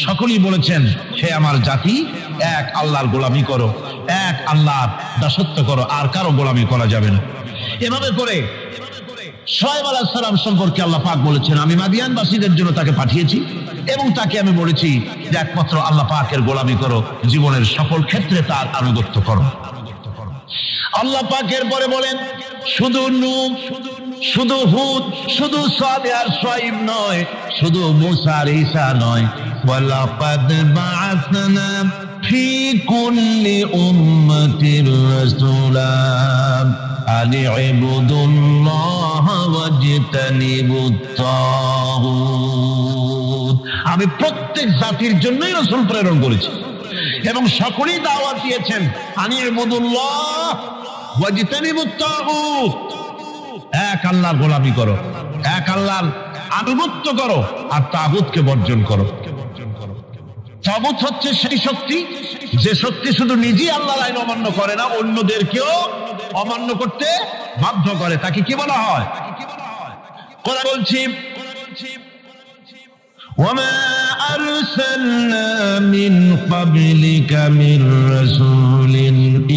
সকলেই বলেছেন হে আমার জাতি, এক আল্লাহর গোলামি করো, এক আল্লাহর দাসত্ব করো, আর কারো গোলামি করা যাবে না। এভাবে করে শুআয়ব আলাইহিস সালাম সম্পর্কে আল্লাহ পাক বলেছেন, আমি মাদিয়ানবাসীদের জন্য তাকে পাঠিয়েছি এবং তাকে আমি বলেছি যে একমাত্র আল্লাহ পাকের গোলামি করো, জীবনের সকল ক্ষেত্রে তার আনুগত্য করো। আল্লাহ পাকের পরে বলেন, শুধু নূহ, শুধু হুদ, শুধু সালেহ আর শুআয়ব নয়, শুধু মুসা আর ঈসা নয়, ওয়ালাকাদ বা'আসনা ফি কুল্লি উম্মাতির রাসূলা আন ইবুদুল্লাহা ওয়াজতানিবুত তাগুত। আমি প্রত্যেক জাতির জন্যই রাসূল প্রেরণ করেছি এবং সকলেই দাওয়াত দিয়েছেন, আন ইবুদুল্লাহ ওয়াজতানিবুত তাগুত, এক আল্লাহর গোলামি করো, এক আল্লাহর আনুগত্য করো আর তাগুতকে বর্জন করো। তাগুত হচ্ছে সেই শক্তি যে শক্তি শুধু নিজেই আল্লাহর আইন অমান্য করে না, অন্যদেরকেও অমান্য করতে বাধ্য করে। তাকে কি বলা হয়? কোরআন বলছি, وما أرسلنا من قبلك من رسول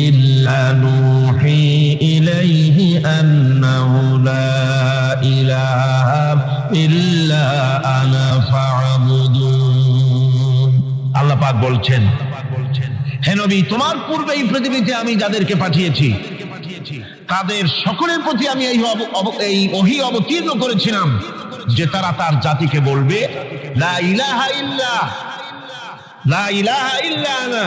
إلا نوحي إليه أنه لا إله إلا أنا فاعبدون। আল্লাহ পাক বলছেন, হে নবী, তোমার পূর্বে এই পৃথিবীতে আমি যাদেরকে পাঠিয়েছি তাদের সকলের প্রতি আমি এই ওহী অবতীর্ণ করেছিলাম যে তারা তার জাতিকে বলবে লা ইলাহা ইল্লা, লা ইলাহা ইল্লা আনা,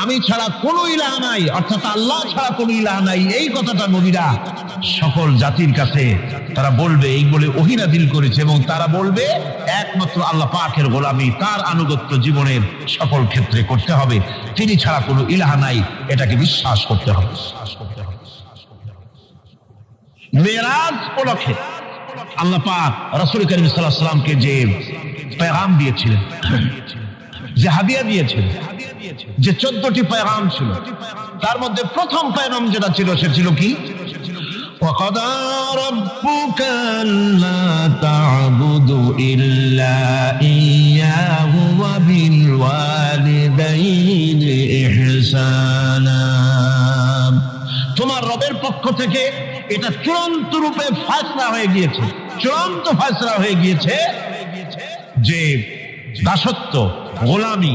আমি ছাড়া কোনো ইলাহ নাই, অর্থাৎ আল্লাহ ছাড়া কোনো ইলাহ নাই। এই কথাটা নবীরা সকল জাতির কাছে তারা বলবে, এই বলে ওহী নাযিল করেছে, এবং তারা বলবে একমাত্র আল্লাহ পাকের গোলামি, তার আনুগত্য জীবনের সকল ক্ষেত্রে করতে হবে, তিনি ছাড়া কোনো ইলাহ নাই, এটাকে বিশ্বাস করতে হবে। মেরাজ উপলক্ষে আল্লাহ পাক রাসূল করিম সাল্লাল্লাহু আলাইহি ওয়াসাল্লামকে যে পেগাম দিয়েছিলেন, যে হাদিয়া দিয়েছিলেন, যে 14টি পেগাম ছিল, তার মধ্যে প্রথম পেগাম যেটা ছিল সে ছিল কি? وَقَضَى رَبُّكَ أَلَّا تَعْبُدُوا إِلَّا إِيَّاهُ وَبِالْوَالِدَيْنِ إِحْسَانًا। তোমার রবের পক্ষ থেকে এটা চূড়ান্ত রূপে ফয়সালা হয়ে গিয়েছে, চূড়ান্ত ফয়সালা হয়ে গিয়েছে যে দাসত্ব, গোলামি,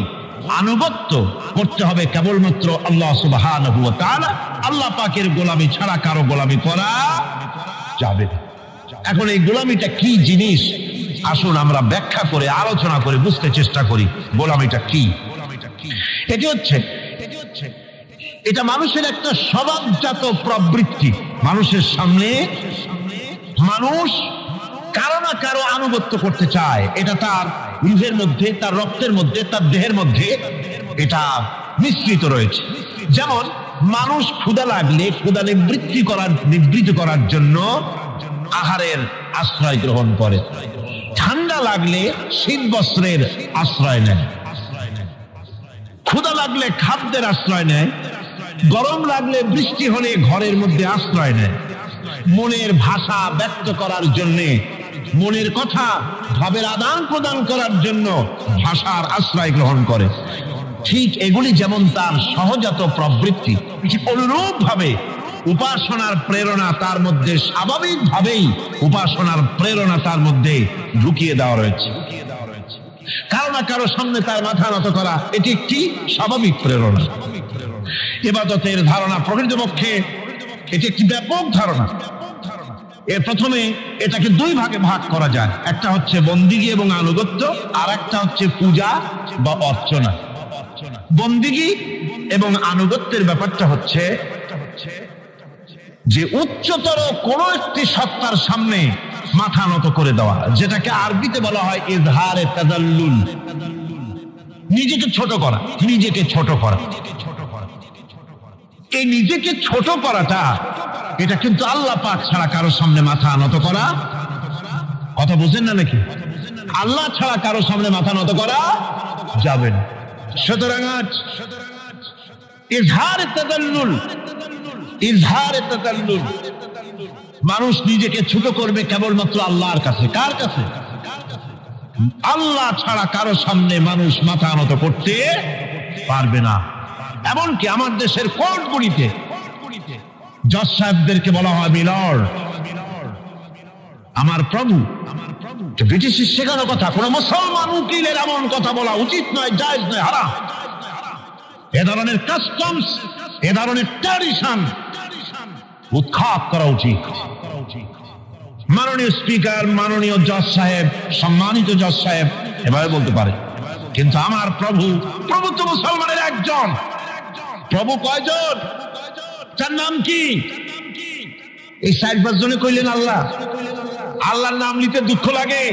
আনুগত্য করতে হবে কেবলমাত্র আল্লাহ সুবহানাহু ওয়া তাআলা। আল্লাহ পাকের গোলামি ছাড়া কারো গোলামি করা যাবে না। এখন এই গোলামিটা কি জিনিস, আসুন আমরা ব্যাখ্যা করে আলোচনা করে বুঝতে চেষ্টা করি গোলামিটা কি। এটি হচ্ছে, এটা মানুষের একটা স্বভাবজাত প্রবৃত্তি। মানুষের সামনে মানুষ কারো না কারো আনুগত্য করতে চায়, এটা তার রুহের মধ্যে, তার রক্তের মধ্যে, তার দেহের মধ্যে এটা মিশ্রিত রয়েছে। যেমন মানুষ ক্ষুধা লাগলে ক্ষুধা নিবৃত্ত করার জন্য আহারের আশ্রয় গ্রহণ করে, ঠান্ডা লাগলে শীত বস্ত্রের আশ্রয় নেয়, ক্ষুধা লাগলে খাদ্যের আশ্রয় নেয়, গরম লাগলে বৃষ্টি হলে ঘরের মধ্যে আশ্রয় নেয়, মনের ভাষা ব্যক্ত করার জন্য, মনের কথা ভাবের আদান প্রদান করার জন্য ভাষার আশ্রয় গ্রহণ করে। ঠিক এগুলি যেমন তার সহজাত প্রবৃত্তি, অনুরূপ ভাবে উপাসনার প্রেরণা তার মধ্যে স্বাভাবিকভাবেই উপাসনার প্রেরণা তার মধ্যে ঢুকিয়ে দেওয়া রয়েছে। কারো না কারো সামনে তার মাথা নত করা এটি একটি স্বাভাবিক প্রেরণা। ইবাদতের ধারণা প্রকৃতপক্ষে এটি একটি ব্যাপক ধারণা। এর প্রথমে এটাকে দুই ভাগে ভাগ করা যায়, একটা হচ্ছে বন্দিগি এবং আনুগত্য, আর একটা হচ্ছে পূজা বা অর্চনা। বন্দিগি এবং আনুগত্যের ব্যাপারটা হচ্ছে যে উচ্চতর কোন একটি সত্তার সামনে মাথা নত করে দেওয়া, যেটাকে আরবিতে বলা হয় ইজহারে তাজাল্লুল, নিজেকে ছোট করা, নিজেকে ছোট করা। এই নিজেকে ছোট করাটা এটা কিন্তু আল্লাহ পাক ছাড়া কারো সামনে মাথা নত করা, কথা বুঝেন না নাকি? আল্লাহ ছাড়া কারো সামনে মাথা নত করা যাবে না। সুতরাং ইজহারে তাজাল্লুল, ইজহারে তাজাল্লুল, মানুষ নিজেকে ছোট করবে কেবলমাত্র আল্লাহর কাছে। কার কাছে? আল্লাহ ছাড়া কারো সামনে মানুষ মাথা নত করতে পারবে না। এমনকি আমার দেশের কোর্টগুলিতে জজ সাহেবদেরকে বলা হয় মিলর্ড, আমার প্রভু। ব্রিটিশের শেখানো কথা, কোন মুসলমান উকিলের এমন কথা বলা উচিত নয়, জায়েজ নয়, হারাম। এ ধরনের কাস্টমস, এ ধরনের ট্র্যাডিশন উৎখাত করা উচিত। মাননীয় স্পিকার, মাননীয় জজ সাহেব, সম্মানিত জজ সাহেব এভাবে বলতে পারে, কিন্তু আমার প্রভু, প্রভু তো মুসলমানের একজন। প্রভু কয়জন? তার নাম কি? এই 4-5 জনে কইলেন আল্লাহ। আল্লাহর নাম নিতে দুঃখ লাগে,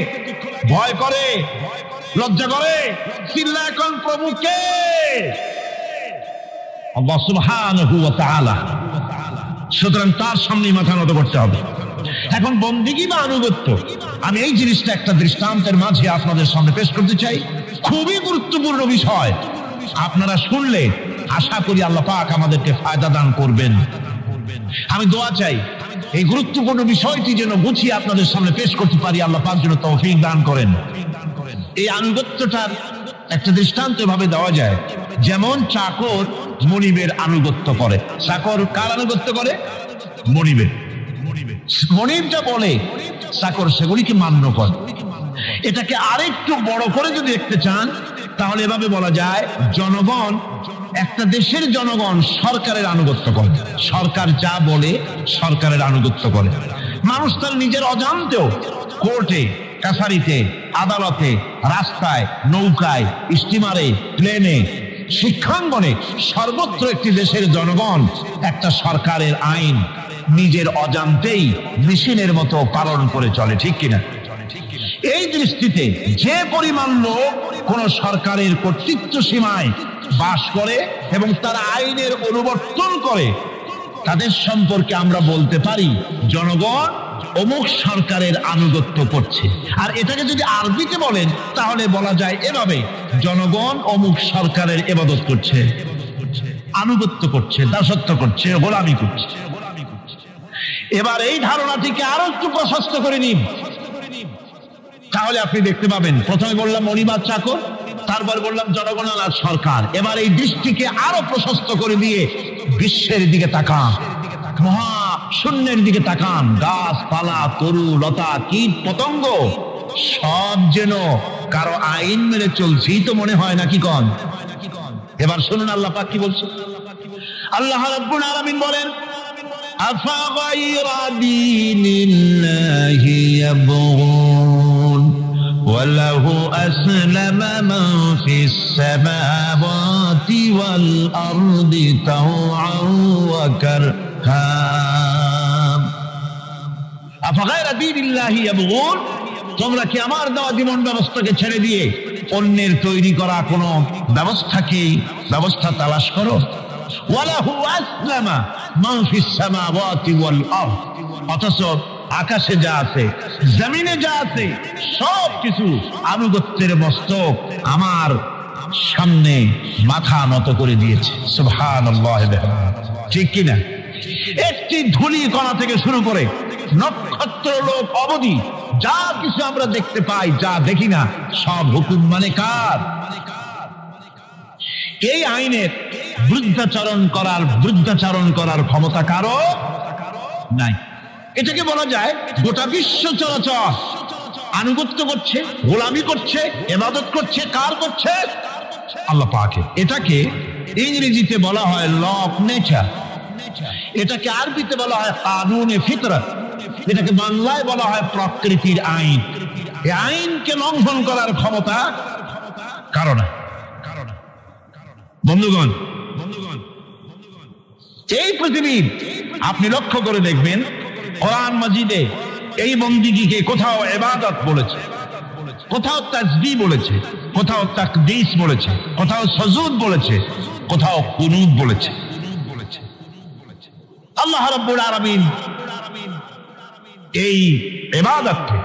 ভয় করে, লজ্জা করে, চিল্লা এখন প্রভু কে? আল্লাহ সুবহানাহু ওয়া তাআলা। সুতরাং তার সামনে মাথা নত করতে হবে। এখন বন্দিগি বা আনুগত্য, আমি এই জিনিসটা একটা দৃষ্টান্তের মাঝে আপনাদের সামনে পেশ করতে চাই। খুবই গুরুত্বপূর্ণ বিষয়, আপনারা শুনলে আশা করি আল্লাহ পাক আমাদেরকে ফায়দা দান করবেন। আমি দোয়া চাই এই গুরুত্বপূর্ণ বিষয়টি যেন গুছিয়ে আপনাদের সামনে পেশ করতে পারি, আল্লাহ পাক যেন তৌফিক দান করেন। এই আনুগত্যটার একটা দৃষ্টান্ত ভাবে দেওয়া যায়, যেমন চাকর মনিবের আনুগত্য করে। চাকর কার আনুগত্য করে? মনিবের। মনিব যা বলে চাকর সেগুলিকে মান্য করে। এটাকে আরেকটু বড় করে যদি দেখতে চান তাহলে এভাবে বলা যায়, জনগণ, একটা দেশের জনগণ সরকারের আনুগত্য করে। সরকার যা বলে সরকারের আনুগত্য করে। মানুষ তার নিজের অজান্তেও কোর্টে, কাছারিতে, আদালতে, রাস্তায়, নৌকায়, স্টিমারে, প্লেনে, শিক্ষাঙ্গনে, সর্বত্র একটি দেশের জনগণ একটা সরকারের আইন নিজের অজান্তেই মেশিনের মতো পালন করে চলে, ঠিক কিনা? এই দৃষ্টিতে যে পরিমাণ লোক কোন সরকারের কর্তৃত্ব সীমায় বাস করে এবং তারা আইনের অনুবর্তন করে, তাদের সম্পর্কে আমরা বলতে পারি জনগণ অমুক সরকারের আনুগত্য করছে। আর এটাকে যদি আরবিতে বলেন তাহলে বলা যায় এভাবে, জনগণ অমুক সরকারের ইবাদত করছে, আনুগত্য করছে, দাসত্ব করছে, গোলামি করছে। এবার এই ধারণাটিকে আরো একটু প্রশস্ত করে নিন, তাহলে আপনি দেখতে পাবেন, প্রথমে বললাম মনিবার চাকর, তারপর বললাম জনগণ আর সরকার। এবার এই দৃষ্টিকে আরো প্রশস্ত করে দিয়ে বিশ্বের দিকে তাকান, মহা শূন্যের দিকে তাকান। গাছপালা, তরু লতা, কীট পতঙ্গ সব যেন কারো আইন মেনে চলছেই তো মনে হয় নাকি কন? এবার শুনুন আল্লাহ পাক কি বলছে। আল্লাহ রাব্বুল আলামিন বলেন, আফাগাইরা দীনিল্লাহি ইয়াবগুন وله أسلم من في السماوات والأرض طوعا وكرها أفغير دين الله يبغون, তোমরা কি আমার দেওয়া জীবন ব্যবস্থাকে ছেড়ে দিয়ে অন্যের তৈরি করা কোন ব্যবস্থা তালাশ করো? وله أسلم من في السماوات والأرض, অথচ আকাশে যা আছে, জমিনে যা আছে, সব কিছু আনুগত্যের মস্তক আমার সামনে মাথা নত করে দিয়েছে। সুবহানাল্লাহ, ঠিক কিনা? একটি ধূলি কণা থেকে শুরু করে নক্ষত্র লোক অবধি যা কিছু আমরা দেখতে পাই, যা দেখি না, সব হুকুম মানে কার? এই আইনের বৃদ্ধাচারণ করার ক্ষমতা কারো নাই। এটাকে বলা যায় গোটা বিশ্ব চরাচর আনুগত্য করছে, গোলামি করছে, ইবাদত করছে। কার করছে? আল্লাহ পাকের। এটাকে ইংরেজিতে বলা হয় ল অফ নেচার, এটাকে আরবিতে বলা হয় কানুনে ফিতরত, এটাকে বাংলায় বলা হয় প্রকৃতির আইন। এই আইনকে লঙ্ঘন করার ক্ষমতা কারো না। বন্ধুগণ, এই পৃথিবীর আপনি লক্ষ্য করে দেখবেন, কোরআন মাজিদে এই বন্দিগিকে কোথাও ইবাদত বলেছে, কোথাও তাসবিহ বলেছে, কোথাও তাকদীস বলেছে, কোথাও সুজুদ বলেছে, কোথাও কুনুত বলেছে। আল্লাহ রাব্বুল আলামিন এই ইবাদতকে,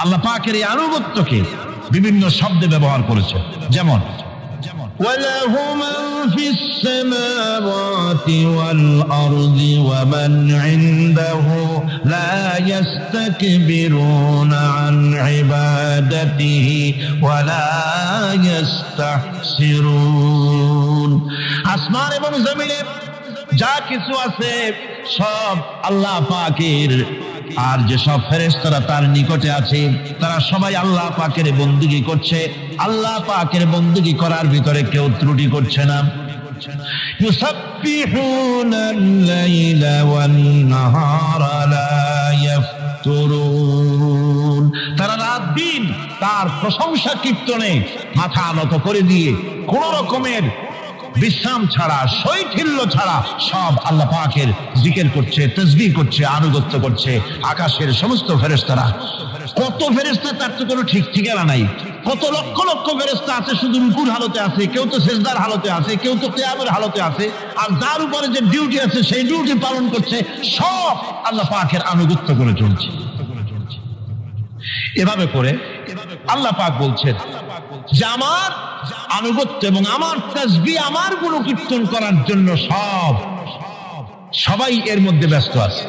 আল্লাহ পাকের এই আনুগত্যকে বিভিন্ন শব্দে ব্যবহার করেছে, যেমন وَلَهُ مَنْ فِي السَّمَاوَاتِ وَالْأَرْضِ وَمَنْ عِنْدَهُ لَا يَسْتَكْبِرُونَ عَنْ عِبَادَتِهِ وَلَا يَسْتَحْسِرُونَ। আসমান এবং জমিনে যা কিছু আছে সব আল্লাহ পাকের, আর যেসব ফেরেশতারা তার নিকটে আছে তারা সবাই আল্লাহ পাকের বন্দেগী করছে। আল্লাহ পাকের বন্দেগী করার ভিতরে কেউ ত্রুটি করছে না। ইউসাব্বিহুনাল লাইলা ওয়ান নাহারা লা ইয়াফতুরুন, তারা রাত দিন তার প্রশংসা কীর্তনে মাথা নত করে দিয়ে কোন রকমের বিশ্রাম ছাড়া, শৈথিল্য ছাড়া সব আল্লাহ পাকের জিকির করছে, তাসবিহ করছে, আনুগত্য করছে। আকাশের সমস্ত ফেরেশতারা, কত ফেরেশতা তার তো কোনো ঠিক ঠিকানা নাই, কত লক্ষ লক্ষ ফেরেশতা আছে শুধু রুকুর হালতে আছে, কেউ তো সিজদার হালতে আছে, কেউ তো কিয়ামের হালতে আছে, আর যার উপরে যে ডিউটি আছে সেই ডিউটি পালন করছে, সব আল্লাহ পাকের আনুগত্য করে চলছে। এভাবে করে আল্লাহ পাক বলছেন যে আমার আনুগত্য এবং আমার তাসবিহ, আমার গুণকীর্তন করার জন্য সবাই এর মধ্যে ব্যস্ত আছে।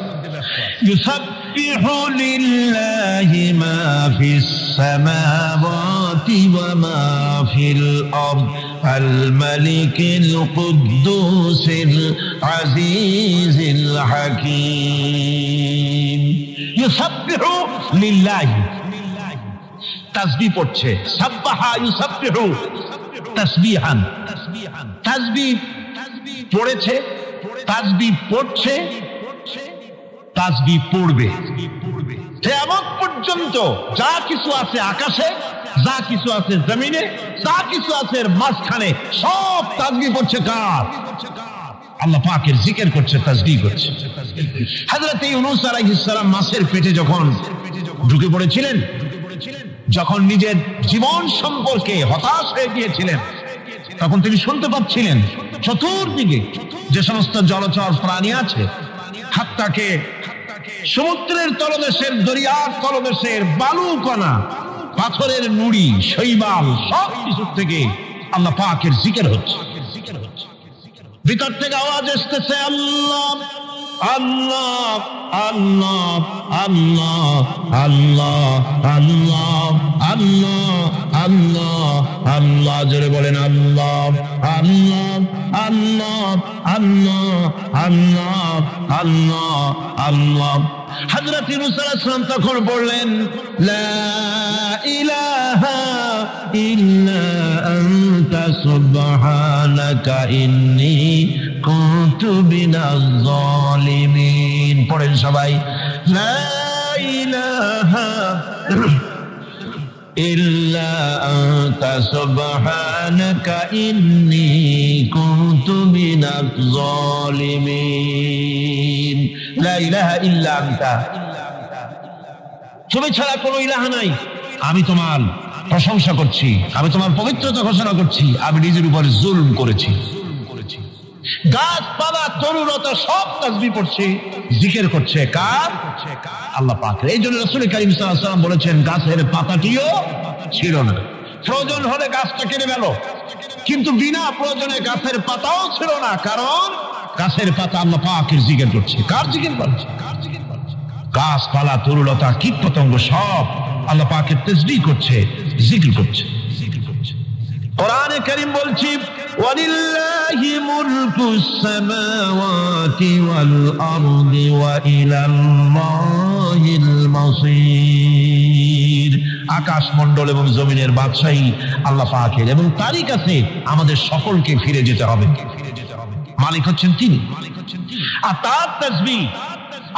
ইউসাব্বিহু লিল্লাহি মা ফিস সামাওয়াতি ওয়া মা ফিল আরদ আল মালিকিল কুদ্দুসিল আজিজিল হাকীম। ইউসাব্বিহু লিল্লাহি, তাসবিহ পড়ছে, সাব্বাহা ইউসাব্বিহু তাসবিহান, তাসবিহ পড়েছে, তাসবিহ পড়ছে, তাসবিহ পড়বে। কিয়ামত পর্যন্ত যা কিছু আছে আকাশে, যা কিছু আছে জমিনে, যা কিছু আছে মাঝখানে, সব তাসবিহ পড়ছে। কার? আল্লাহ পাকের জিকির করছে, তাসবিহ করছে। হযরত ইউনূস আলাইহিস সালাম মাছের পেটে যখন ঢুকে পড়েছিলেন, যখন নিজের জীবন সম্পর্কে হতাশ হয়ে গিয়েছিলেন, তখন তিনি শুনতে পাচ্ছিলেন চতুর্দিকে যে সমস্ত জলচর প্রাণী আছে, হাত্তাকে সমুদ্রের তলদেশের, দরিয়ার তলদেশের বালুকণা, পাথরের নুড়ি, শৈবাল, সব কিছু থেকে আল্লাহ পাকের জিকির হচ্ছে। ভিতর থেকে আওয়াজ আসতেছে, আল্লাহ আল্লাহ আল্লাহ আল্লাহ আল্লাহ আল্লাহ আল্লাহ আল্লাহ আল্লাহ, জোরে বলেন আল্লাহ আল্লাহ আল্লাহ আল্লাহ আল্লাহ আল্লাহ আল্লাহ। হযরত ইউনূস আলাইহিস সালাম তখন বললেন, লা ইলাহা ইল্লা আনতা সুবহানাকা ইন্নী কুনতু মিনাজ জালিমিন। পড়েন সবাই, লা ইলাহা ইল্লা আনতা সুবহানাকা ইন্নী কুনতু মিনাজ জালিমিন। লা ইলাহা ইল্লা আনতা, তুমি ছাড়া কোনো ইলাহ নাই। আমি তোমার প্রশংসা করছি, আমি তোমার পবিত্রতা ঘোষণা করছি। আমি নিজের উপর জুলম করেছি। গাছপালা, তরুলতা সব তাসবিহ পড়ছে, জিকির করছে। কার? আল্লাহ পাকের। এই জন্য রাসূল কারীম সাল্লাল্লাহু আলাইহি ওয়াসাল্লাম বলেছেন, গাছের পাতাটিও ছিল না। প্রয়োজন হলে গাছটা কেটে গেল, কিন্তু বিনা প্রয়োজনে গাছের পাতাও ছিল না, কারণ গাছের পাতা আল্লাহ পাকের জিকির করছে। কার জিকির করছে? গাছপালা, তরুলতা, কীট পতঙ্গ সব আল্লাহ পাকের তাসবিহ করছে, জিকির করছে। কোরআনে কারীম বলছে, ওয়ালিল্লাহি মুলকুস সামাওয়াতি ওয়াল আরদি ওয়া ইলাল্লাহিল মাসির। আকাশ মণ্ডল এবং জমিনের বাদশাহী আল্লাহ পাকের, এবং তারই কাছে আমাদের সকলকে ফিরে যেতে হবে। মালিক হচ্ছেন তিনি, আর তার তাসবিহ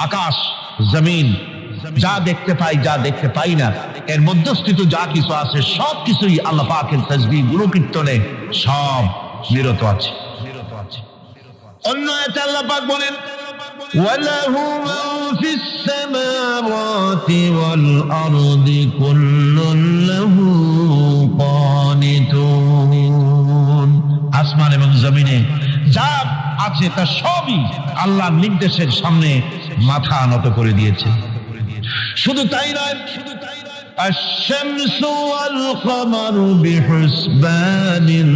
আকাশ জমিন, যা দেখতে পাই, যা দেখতে পাই না, এর মধ্যস্থিত যা কিছু আছে সব কিছুই আল্লাহ পাকের তাসবিহ গুণকীর্তনে সব নিরত আছে। অন্য আয়াতে আল্লাহ পাক বলেন, ওয়ালাহু মা ফিস সামাওয়াতি ওয়াল আরদি কুল্লুন লাহু কানিতুন। আসমান এবং জমিনে যা আছে তা সবই আল্লাহর নির্দেশের সামনে মাথা নত করে দিয়েছে। শুধু তাই নয়, আশ-শামসু ওয়াল কামারু বিহুসবানিন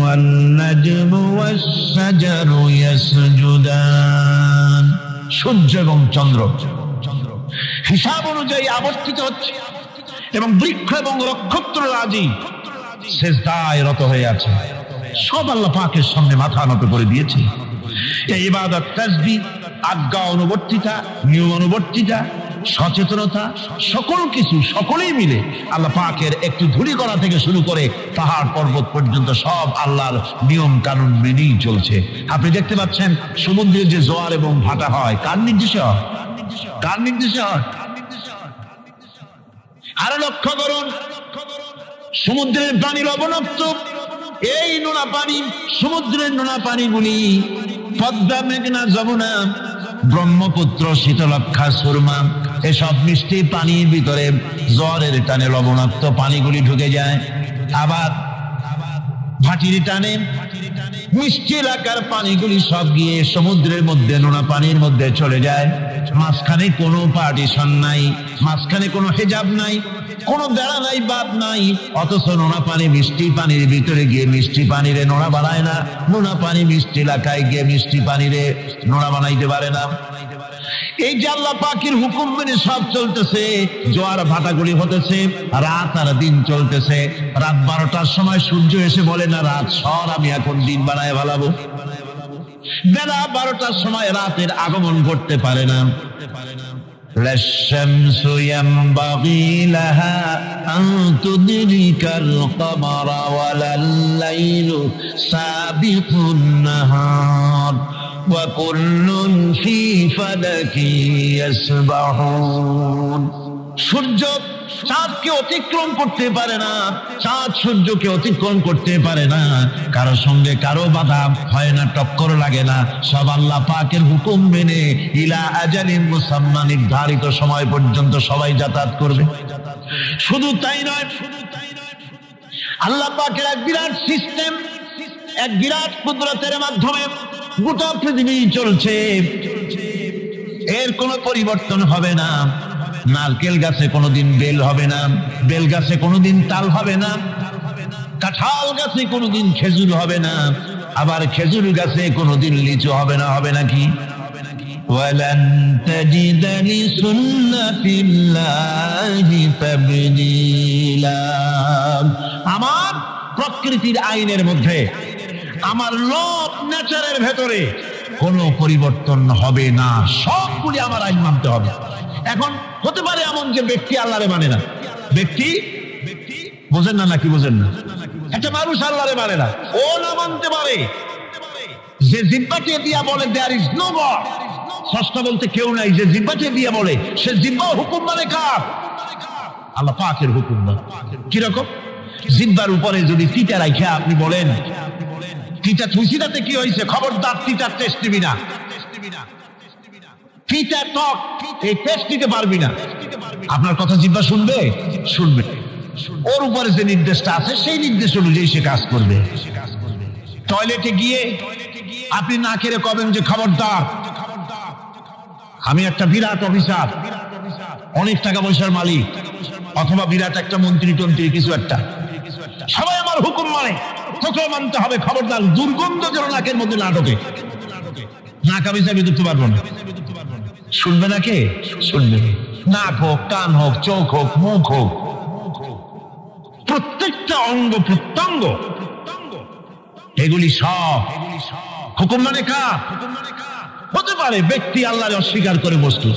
ওয়ান নাজমু ওয়াশ-শাজারু ইয়াসজুদান। সূর্য এবং চন্দ্র হিসাব অনুযায়ী আবর্তিত হচ্ছে, এবং বৃক্ষ এবং নক্ষত্ররাজি সিজদায় রত হয়ে আছে। সব আল্লাহ পাকের সামনে মাথা নত করে দিয়েছে। এই ইবাদত, তাসবিহ, আজ্ঞা অনুবর্তিতা, নিয়ম অনুবর্তিতা, সচেতনতা, সকল কিছু সকলেই মিলে আল্লাহ পাকের একটু ধূলি কণা থেকে শুরু করে পাহাড় পর্বত পর্যন্ত সব আল্লাহর নিয়ম কানুন মেনেই চলছে। আপনি দেখতে পাচ্ছেন সমুদ্রে যে জোয়ার এবং ভাটা হয়, কার নির্দেশে হয়? কার নির্দেশে হয়? আরো লক্ষ্য করুন, সমুদ্রের পানি লবণাক্ত। এই নোনা পানি, সমুদ্রের নোনা পানিগুলি পদ্মা, মেঘনা, যমুনা, ব্রহ্মপুত্র, শীতলক্ষা, সুরমা, এসব মিষ্টি পানির ভিতরে জ্বরের টানে লবণাক্ত পানিগুলি ঢুকে যায়, আবার ভাটির টানে মিষ্টি এলাকার পানিগুলি সব গিয়ে সমুদ্রের মধ্যে নোনা পানির মধ্যে চলে যায়। মাঝখানে কোনো পার্টিশন নাই, মাঝখানে কোনো হেজাব নাই, কোনো বেড়া নাই, বাদ নাই, অথচ নোনা পানি মিষ্টি পানির ভিতরে গিয়ে মিষ্টি পানিরে নোনা বানায় না, নোনা পানি মিষ্টি এলাকায় গিয়ে মিষ্টি পানিরে নোনা বানাইতে পারে না। এই যে আল্লাহ পাকের হুকুম মেনে সব চলতেছে, জোয়ার ভাটাগুলি হতেছে, রাত আর দিন চলতেছে। রাত 12টার সময় সূর্য এসে বলে না রাত সর, আমি এখন দিন বানায় ভালাবো। বেলা 12টার সময় রাতের আগমন করতে পারে না। لا الشمس ينبغي لها أن تدرك القمر ولا الليل سابق النهار وكل في فلك يسبحون। সূর্য চাঁদকে অতিক্রম করতে পারে না, চাঁদ সূর্যকে অতিক্রম করতে পারে না, কারো সঙ্গে কারো বাধা হয় না, টক্কর লাগে না, সব আল্লাহ পাকের হুকুম মেনে ইলা আজালিন মুসাম্মা নির্ধারিত সময় পর্যন্ত সবাই যাতায়াত করবে। শুধু তাই নয়, আল্লাহ পাকের এক বিরাট সিস্টেম, এক বিরাট কুদরতের মাধ্যমে গোটা পৃথিবী চলছে, এর কোনো পরিবর্তন হবে না। নারকেল গাছে কোনোদিন বেল হবে না, বেল গাছে কোনোদিন তাল হবে না, কাঁঠাল গাছে কোনোদিন খেজুর হবে না, আবার খেজুর গাছে কোনোদিন লিচু হবে না। হবে নাকি? ওয়ালান তাজিদা লিসুন্নাতিল্লাহি তাবদীলা। আমার প্রকৃতির আইনের মধ্যে, আমার ল অফ নেচারের ভেতরে কোনো পরিবর্তন হবে না, সবগুলি আমার আইন মানতে হবে। এখন হতে পারে এমন যে ব্যক্তি আল্লাহরে মানে না, ব্যক্তি বোঝেন না নাকি বোঝেন না, একটা মানুষ আল্লাহরে মানে না, ও না মানতে পারে যে জিহ্বাকে দিয়া বলে দেয়ার ইজ নো গড, স্রষ্টা বলতে কেউ নাই, যে জিহ্বাকে দিয়া বলে সে জিহ্বা হুকুম মানে কার? আল্লাহ পাকের হুকুম না। কিরকম? জিহ্বার উপরে যদি তিতা রাখে আপনি বলেন তিতা থুইছিটাতে কি হয়েছে, খবরদার তিতার টেস্ট নিবি না, তিতা টক এই টেস্ট নিতে পারবি না, আপনার কথা জিহ্বা শুনবে? শুনবে। ওর উপরে যে নির্দেশটা আছে সেই নির্দেশ অনুযায়ী সে কাজ করবে। টয়লেটে গিয়ে আপনি না কেড়ে কবেন যে খবরদার, আমি একটা বিরাট অফিসার, অনেক টাকা পয়সার মালিক, অথবা বিরাট একটা মন্ত্রী টন্ত্রী কিছু একটা, সবাই আমার হুকুম মানে, তোকেও মানতে হবে, খবরদার দুর্গন্ধ যেন নাকের মধ্যে না ঢোকে, নাক আমি চাবি ধরতে পারবো না। শুনবে না কে? শুনবে। নাক হোক, কান হোক, চোখ হোক, মুখ হোক, প্রত্যেকটা অঙ্গ প্রত্যঙ্গ, এগুলি সব হুকুম মানে কার? হতে পারে ব্যক্তি আল্লাহরে অস্বীকার করে বস্তু,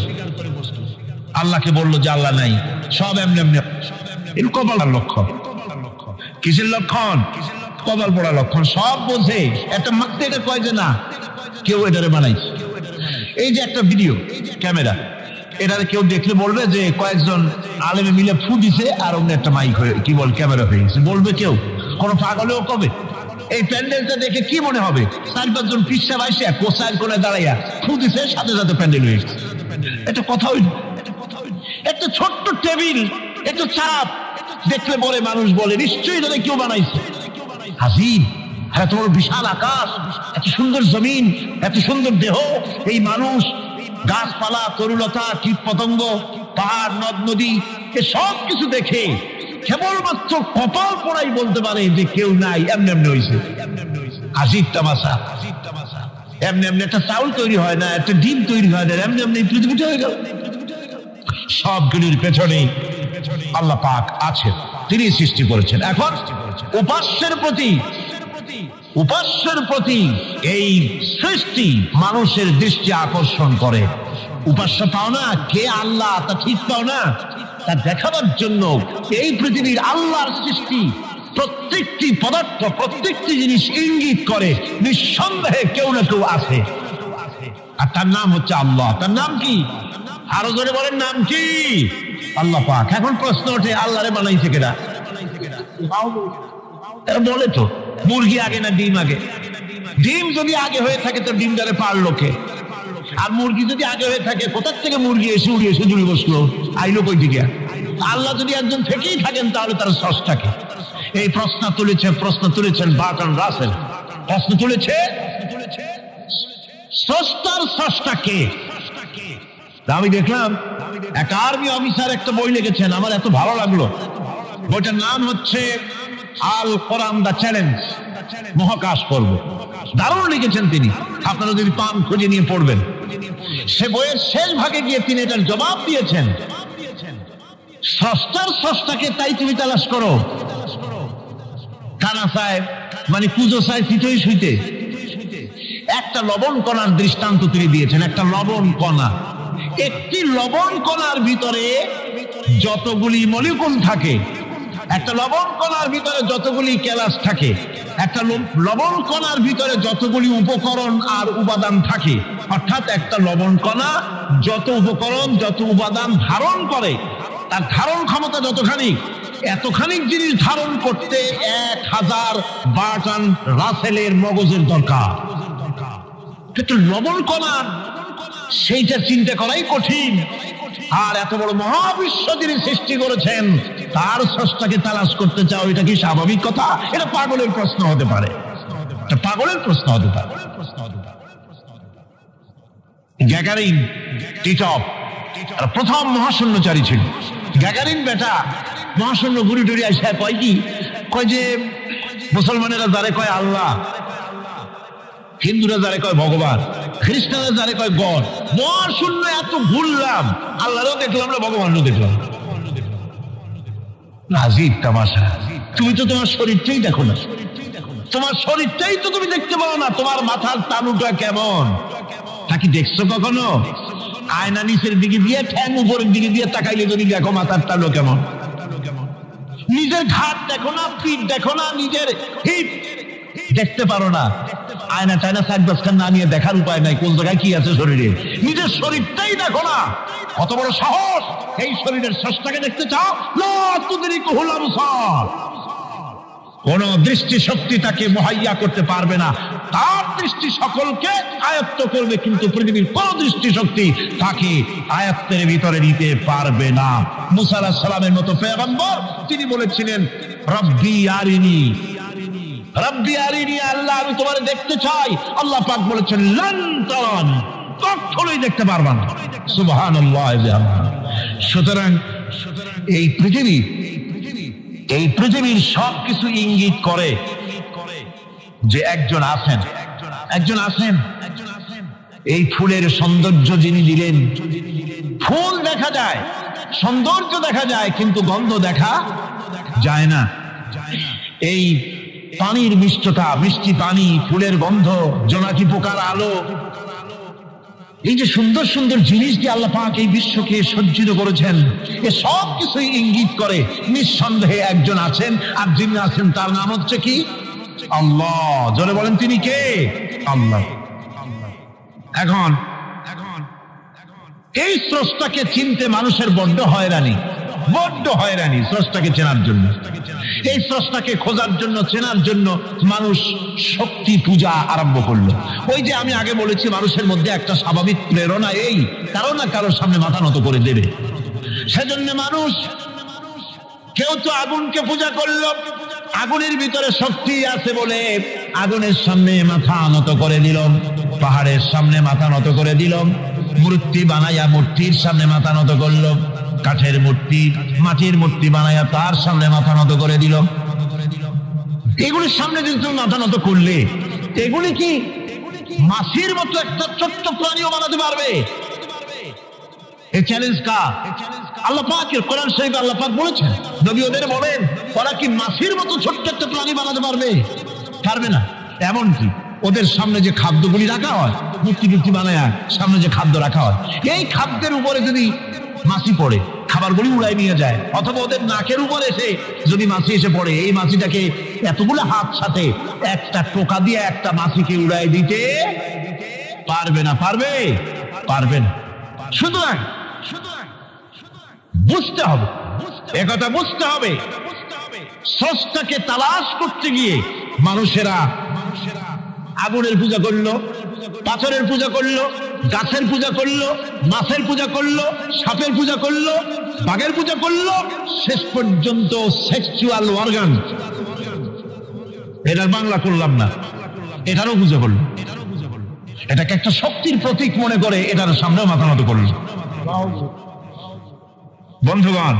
আল্লাহকে বললো যে আল্লাহ নাই, সব এমনি এমনি, এর কপালের লক্ষণ। কিসের লক্ষণ? কপাল পড়া লক্ষণ। সব বোঝে, একটা মাত্রে এটা কয় যে না কেউ এটারে বানাইছে। এই যে একটা ভিডিও ক্যামেরা, এটারে কেউ দেখলে বলবে যে কয়েকজন আলেমে মিলে ফু দিছে আর অন্য একটা মাইক হয়ে কি বল ক্যামেরা হয়ে গেছে, বলবে কেউ? কোনো পাগলেও কবে? এই প্যান্ডেলটা দেখে কি মনে হবে? 4-5 জন পিসা বাইসে কোসাইল করে দাঁড়াইয়া ফু দিছে, সাথে সাথে প্যান্ডেল হয়ে গেছে। এটা কথা হইল? একটা ছোট্ট টেবিল, একটা চাপ দেখলে বলে মানুষ বলে নিশ্চয়ই এটা কেউ বানাইছে। হাসিন, এত বড় বিশাল আকাশ, এত সুন্দর জমিন, এত সুন্দর দেহ, এই মানুষ, গাছপালা, তরুলতা, কীট পতঙ্গ, পাহাড়, নদ নদী, এ সব কিছু দেখে কেবলমাত্র কপাল পড়াই বলতে পারে যে কেউ নাই, এমনি এমনি হয়েছে। হাসির তামাশা। এমনি এমনি একটা চাউল তৈরি হয় না, একটা ডিম তৈরি হয় না, এমনি এমনি পৃথিবীটা হয়ে গেল। সবগুলির পেছনে আল্লাহ পাক আছে, তিনি সৃষ্টি করেছেন। এখন উপাস্যের প্রতি এই সৃষ্টি মানুষের দৃষ্টি আকর্ষণ করে। উপাস্য পাও না কে আল্লাহ তা ঠিক পাও না, তা দেখাবার জন্য এই পৃথিবীর আল্লাহর সৃষ্টি প্রত্যেকটি পদার্থ, প্রত্যেকটি জিনিস ইঙ্গিত করে নিঃসন্দেহে কেউ না কেউ আছে, আর তার নাম হচ্ছে আল্লাহ। তার নাম কি? আরো জোরে বলেন, নাম কি? আল্লাহ পাক। এখন প্রশ্ন ওঠে আল্লাহরে বানাইছে কেনা? বলে তো মুরগি আগে না ডিম আগে? ডিম যদি আগে হয়ে থাকে তো ডিমটারে পারলো কে? আর মুরগি যদি আগে হয়ে থাকে, কোথার থেকে মুরগি এসে উড়ে এসে জুড়ে বসলো, আইলো কই দিকে? আল্লাহ যদি একজন থেকেই থাকেন তাহলে তার স্রষ্টাকে। এই প্রশ্ন তুলেছেন বার্টন রাসেল। প্রশ্ন তুলেছে স্রষ্টার স্রষ্টাকে। আমি দেখলাম এক আর্মি অফিসার একটা বই লিখেছেন, আমার এত ভালো লাগলো। বইটার নাম হচ্ছে আল কোরআন দা চ্যালেঞ্জ, মহাকাশ পর্ব। দারুণ লিখেছেন তিনি, আপনারা যদি পান খুঁজে নিয়ে পড়বেন। সে বইয়ের শেষ ভাগে গিয়ে তিনি এটার জবাব দিয়েছেন, স্রষ্টার স্রষ্টাকে তাই তুমি তালাশ করো। থানা সাহেব মানে পুজো সাহেব চিতই শুইতে একটা লবণ কণার দৃষ্টান্ত তিনি দিয়েছেন। একটা লবণ কণা, একটি লবণ কণার ভিতরে যতগুলি মলিকুল থাকে, একটা লবণ কণার ভিতরে যতগুলি ক্যালাস থাকে, একটা লবণ কণার ভিতরে যতগুলি উপকরণ আর উপাদান থাকে, অর্থাৎ একটা লবণ কণা যত উপকরণ যত উপাদান ধারণ করে, তার ধারণ ক্ষমতা যতখানি, এতখানি জিনিস ধারণ করতে 1000 বার্টন রাসেলের মগজের দরকার। কিন্তু লবণ কণা সেইটা চিন্তা করাই কঠিন। আর এত বড় মহাবিশ্ব যিনি সৃষ্টি করেছেন তার স্রষ্টাকে তালাশ করতে চাও, এটা কি স্বাভাবিক কথা? এটা পাগলের প্রশ্ন হতে পারে, এটা পাগলের প্রশ্ন হতে পারে। গ্যাগারিন টিটপ প্রথম মহাশূন্যচারী ছিল। গ্যাগারিন বেটা মহাশূন্য ঘুরি টুরি আসে কয় কি, কয় যে মুসলমানেরা যারে কয় আল্লাহ, হিন্দুরা যারে কয় ভগবান, খ্রিস্টানরা যারে কয় গড। মহাশূন্য এত ঘুরলাম, আল্লাহরও দেখলাম না, ভগবানও দেখলাম। আজিব তামাশা। তুমি তো তোমার শরীরটাই দেখো না, তোমার শরীরটাই তো তুমি দেখতে পাও না। তোমার মাথার তালুটা কেমন তা কি দেখছো কখনো? আয়না নিচের দিকে দিয়ে ঠ্যাং উপরের দিকে দিয়ে তাকাইলে যদি দেখো মাথার তালু কেমন। নিজের ঘাট দেখো না, পিঠ দেখো না, নিজের হিপ দেখতে পারো না। আয়না টায়না সাইড বাসখান না নিয়ে দেখার উপায় নাই কোন জায়গায় কি আছে শরীরে। নিজের শরীরটাই দেখো না, কত বড় সাহস! এই শরীরের স্রষ্টাকে দেখতে চাও? লা তুদরিকুহুল আবসার। কোন দৃষ্টি শক্তি তাকে মুহাইয়া করতে পারবে না। তার দৃষ্টি সকলকে আয়ত্ত করবে, কিন্তু পৃথিবীর কোন দৃষ্টি শক্তি তাকে আয়ত্তের ভিতরে নিতে পারবে না। মুসা আলাইহিস সালামের মতো পয়গম্বর তিনি বলেছিলেন, রব্বি আরিনি, রব্বি আরিনি, আল্লাহ আমি তোমার দেখতে চাই। আল্লাহ পাক বলেছেন লান তারানি, কখনোই দেখতে পারবা না। সুবহানাল্লাহ। সুতরাং এই পৃথিবীর সবকিছু ইঙ্গিত করে যে একজন আছেন। এই ফুলের সৌন্দর্য যিনি দিলেন, ফুল দেখা যায়, সৌন্দর্য দেখা যায়, কিন্তু গন্ধ দেখা যায় না। এই পানির মিষ্টতা, মিষ্টি পানি, ফুলের গন্ধ, জোনাকি পোকার আলো, এই যে সুন্দর সুন্দর জিনিস দিয়ে আল্লাহ পাক এই বিশ্বকে সজ্জিত করেছেন, এ সব কিছুই ইঙ্গিত করে নিঃসন্দেহে একজন আছেন। আর যিনি আছেন তার নাম হচ্ছে কি? আল্লাহ। জোরে বলেন তিনি কে? আল্লাহ। এখন এই স্রষ্টাকে চিনতে মানুষের বড্ড হয়রানি স্রষ্টাকে চেনার জন্য। এই স্রষ্টাকে খোঁজার জন্য, চেনার জন্য মানুষ শক্তি পূজা আরম্ভ করলো। ওই যে আমি আগে বলেছি, মানুষের মধ্যে একটা স্বাভাবিক প্রেরণা এই কারো না কারোর সামনে মাথা নত করে দেবে। সেজন্য মানুষ, কেউ তো আগুনকে পূজা করলো, আগুনের ভিতরে শক্তি আছে বলে আগুনের সামনে মাথা নত করে দিল, পাহাড়ের সামনে মাথা নত করে দিল, মূর্তি বানাইয়া মূর্তির সামনে মাথা নত করলো, কাঠের মূর্তি, মাটির মূর্তি বানাইয়া তার সামনে মাথা নত করে দিল। এগুলির সামনে যদি তুমি মাথা নত করলে, এগুলি কি মাছির মতো একটা ছোট্ট প্রাণীও বানাতে পারবে? এই চ্যালেঞ্জ কার? আল্লাহ পাকের। কোরআন শরীফে আল্লাহ পাক বলেছেন, নবী ওদের বলেন, ওরা কি মাছির মতো ছোট্ট একটা প্রাণী বানাতে পারবে? পারবে না। এমনকি ওদের সামনে যে খাদ্যগুলি রাখা হয়, মূর্তি বানায় সামনে যে খাদ্য রাখা হয়, এই খাদ্যের উপরে যদি মাছি পড়ে, খাবারগুলি উড়াই নিয়ে যায়। অথবা ওদের নাকের উপরে এসে যদি মাছি এসে পড়ে, এই মাছিটাকে এতগুলো হাত সাথে একটা টোকা দিয়ে একটা মাছিকে উড়াই দিতে পারবে না। পারবে না। সুতরাং বুঝতে হবে, একথা বুঝতে হবে, স্রষ্টাকে তালাশ করতে গিয়ে মানুষেরা আগুনের পূজা করলো, পাথরের পূজা করলো, গাছের পূজা করলো, মাছের পূজা করলো, সাপের পূজা করলো, বাঘের পূজা করলো, শেষ পর্যন্ত সেক্সুয়াল অর্গান, এটার বাংলা করলাম না, এটারও পূজা করলো। এটাকে একটা শক্তির প্রতীক মনে করে এটার সামনেও মাথা নত করলো। বন্ধুগণ,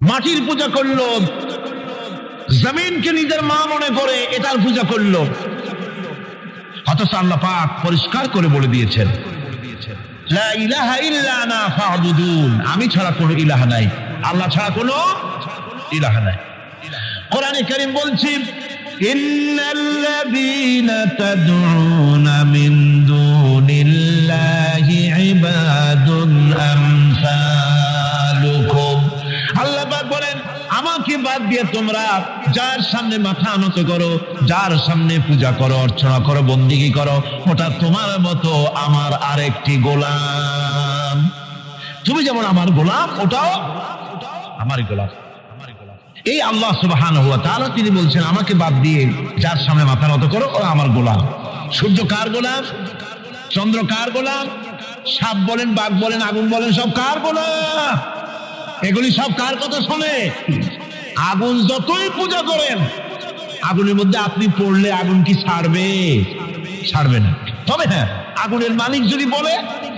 মাটির পূজা করলো, জমিনকে নিজের মা মনে করে এটার পূজা করলো। অথচ আল্লাহ পাক পরিষ্কার করে বলে দিয়েছেন, লা ইলাহা ইল্লা আনা ফা'বুদুন, আমি ছাড়া কোনো ইলাহ নাই, আল্লাহ ছাড়া কোনো ইলাহ নাই। কোরআনে কারীম বলছে, ইন্নাল্লাযীনা তাদউনা মিন দুনিল্লাহি ইবাদুন আমসালুকুম। আল্লাহ পাক বলেন, আমাকে বাদ দিয়ে তোমরা যার সামনে মাথা নত করো, যার সামনে পূজা করো, অর্চনা করো, বন্দিগি করো, ওটা তোমার মতো আমার আরেকটি গোলাম। তুমি যেমন আমার গোলাম, ওটাও আমারই গোলাম। এই আল্লাহ সুবহানাহু ওয়া তাআলা তিনি বলছেন, আমাকে বাদ দিয়ে যার সামনে মাথা নত করো, ওরা আমার গোলাম। সূর্য কার গোলাম? চন্দ্র কার গোলাম? সাপ বলেন, বাঘ বলেন, আগুন বলেন, সব কার গোলাম? এগুলি সব কার কথা শোনে? আগুন যতই পূজা করেন, আগুনের মধ্যে আপনি পড়লে আগুন কি ছাড়বে? ছাড়বে না। তবে হ্যাঁ, আগুনের মালিক যদি বলে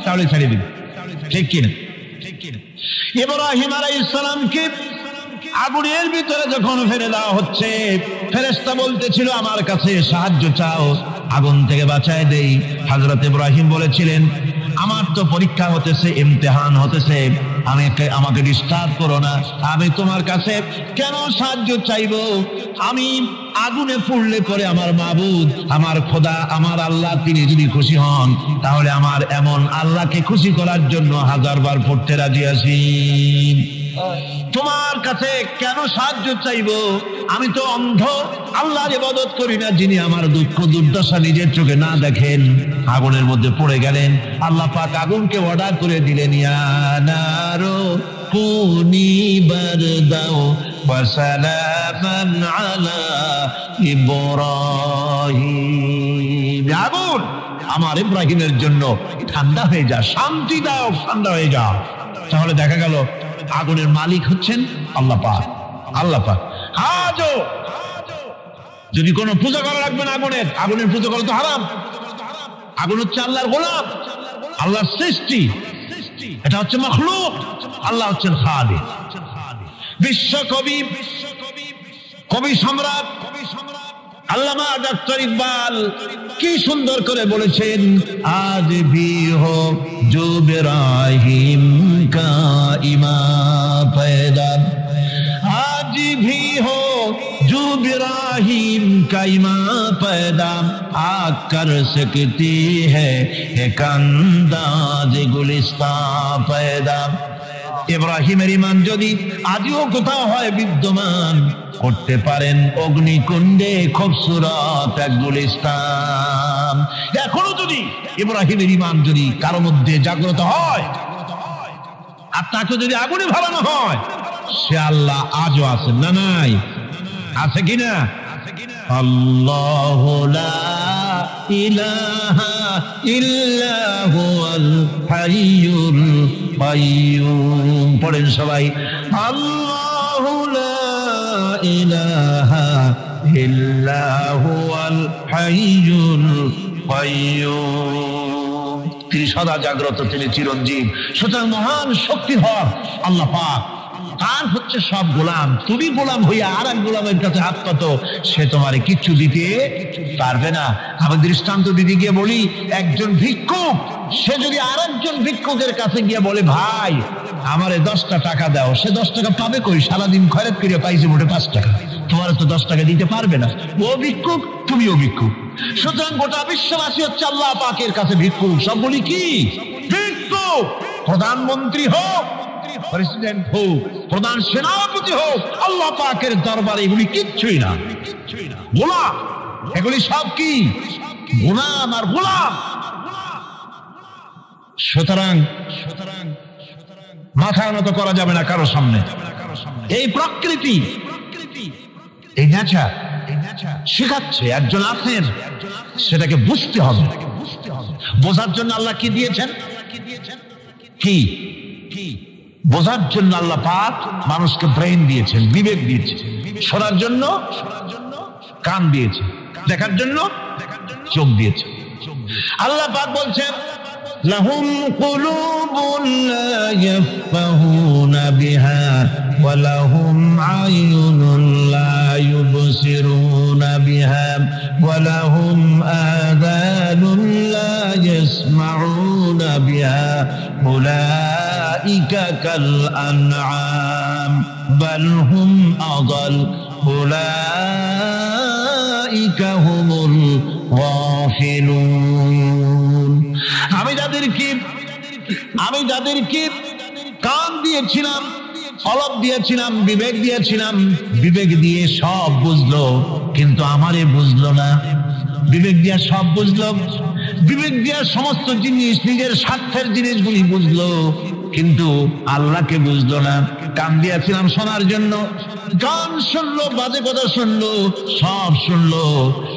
তাহলে ছেড়ে দিবে, ঠিক কিনা? ইব্রাহিম আলাইহিস সালামকে আগুনের ভিতরে যখন ফেলে দেওয়া হচ্ছে, ফেরেশতা বলতেছিল, আমার কাছে সাহায্য চাও, আগুন থেকে বাঁচায় দেই। হযরত ইব্রাহিম বলেছিলেন, আমার তো পরীক্ষা হতেছে, ইমতিহান হতেছে, আমাকে ডিস্টার্ব করো না, আমি তোমার কাছে কেন সাহায্য চাইবো? আমি আগুনে পড়লে পরে আমার মাবুদ, আমার খোদা, আমার আল্লাহ তিনি যদি খুশি হন, তাহলে আমার এমন আল্লাহকে খুশি করার জন্য 1000 বার পড়তে রাজি আছি। তোমার কাছে কেন সাহায্য চাইবো? আমি তো অন্ধ, আল্লাহর ইবাদত করি না, যিনি আমার দুঃখ দুর্দশা নিজের চোখে না দেখেন। আগুনের মধ্যে পড়ে গেলেন। আল্লাহ পাক আগুনকে অর্ডার করে দিলেন, ইয়া নারু কুনি বারদাও ওয়া সালামান আলা ইব্রাহিম। আগুন, আমার ইব্রাহিমের জন্য ঠান্ডা হয়ে যা, শান্তি দাও, ঠান্ডা হয়ে যা। তাহলে দেখা গেল আগুনের মালিক হচ্ছেন আল্লাহ পাক। আল্লাহ পাক আজও যদি কোনো পূজা করা রাখবেন আগুনের, আগুনের পূজা করা তো হারাম। আগুন হচ্ছে আল্লাহর গোলাম, আল্লাহর সৃষ্টি, এটা হচ্ছে মাখলুক, আল্লাহ হচ্ছেন খালিক। বিশ্বকবি, কবি সম্রাট আল্লামা ডক্টর ইকবাল কি সুন্দর করে বলেছেন, আজ ভি হো জো ইব্রাহিম কা ইমা पैदा, आज भी हो जो इब्राहिम का इमाम पैदा, आग कर सकती है एक अंदाज गुलिस्तान पैदा। ইব্রাহিমের ঈমান যদি আজও কোথাও হয় বিদ্যমান, করতে পারেন অগ্নিকুণ্ডে খুবসুরত এক গুলিস্তান। এখনো যদি ইব্রাহিমের ঈমান যদি কারো মধ্যে জাগ্রত হয়, আর তাকে যদি আগুনে ভালানো হয়, সে আল্লাহ আজও আছেন না? নাই? আছে কিনা? আল্লাহু লা ইলাহা ইল্লা হুয়াল হাইয়ুল কাইয়্যুম। পড়েন সবাই, আল্লাহু লা ইলাহা ইল্লা হুয়াল হাইয়ুল কাইয়্যুম। তিনি সদা জাগ্রত, তিনি চিরঞ্জীব। সুতরাং মহান শক্তিধর আল্লাহ পাক, তার হচ্ছে সব গোলাম। তুমি গোলাম হইয়া আর এক গোলামের কাছে হাত পাতো, সে তোমার কিচ্ছু দিতে পারবে না। আমি দৃষ্টান্ত দিদি গিয়ে বলি, একজন ভিক্ষুক সে যদি আর একজন ভিক্ষুকের কাছে গিয়ে বলে, ভাই আমারে 10টা টাকা দাও, সে 10 টাকা পাবে কই? সারাদিন খয়রাত করে পাইছে মোটে 5 টাকা, তোমার তো 10 টাকা দিতে পারবে না। ও ভিক্ষুক, তুমিও ভিক্ষুক। সুতরাং গোটা বিশ্ববাসী হচ্ছে আল্লাহ পাকের কাছে ভিক্ষুক। সব বলি কি ভিক্ষুক। প্রধানমন্ত্রী হোক, প্রেসিডেন্ট হোক, প্রধান সেনাপতি হোক, আল্লাহ পাকের দরবারে এগুলি কিচ্ছুই না, গোলাম। এগুলি সব কি? গোলাম আর গোলাম। সুতরাং মাথা নত করা যাবে না কারো সামনে। এই প্রকৃতি, এই নেচার, শেখাচ্ছে, একজন আছেন, সেটাকে বুঝতে হবে। বোঝার জন্য আল্লাহ কি দিয়েছেন? কি বোঝার জন্য আল্লাহ পাক মানুষকে ব্রেইন দিয়েছেন, বিবেক দিয়েছেন। শোনার জন্য কান দিয়েছে, দেখার জন্য চোখ দিয়েছে। আল্লাহ পাক বলছেন লাহুম কুলুবুন লা ইয়াফকাহুনা বিহা ওয়া লাহুম আয়ুনুন লা ইউবসিরুনা বিহা ওয়া লাহুম আযানুন লা ইয়াসমাউনা বিহা উলাইকা কাল আনআম বাল হুম আযাল উলাইকা হুমুল গাফিলুন। আমি যাদেরকে কান দিয়েছিলাম, অলক দিয়েছিলাম, বিবেক দিয়েছিলাম, বিবেক দিয়ে সব বুঝলো, কিন্তু আমারে বুঝলো না। বিবেক দিয়া সব বুঝলো, বিবেক দিয়া সমস্ত জিনিস, নিজের স্বার্থের জিনিসগুলি বুঝলো, কিন্তু আল্লাহকে বুঝলো না। কান দিয়েছিলাম শোনার জন্য, গান শুনলো, বাজে কথা শুনলো, সব শুনলো,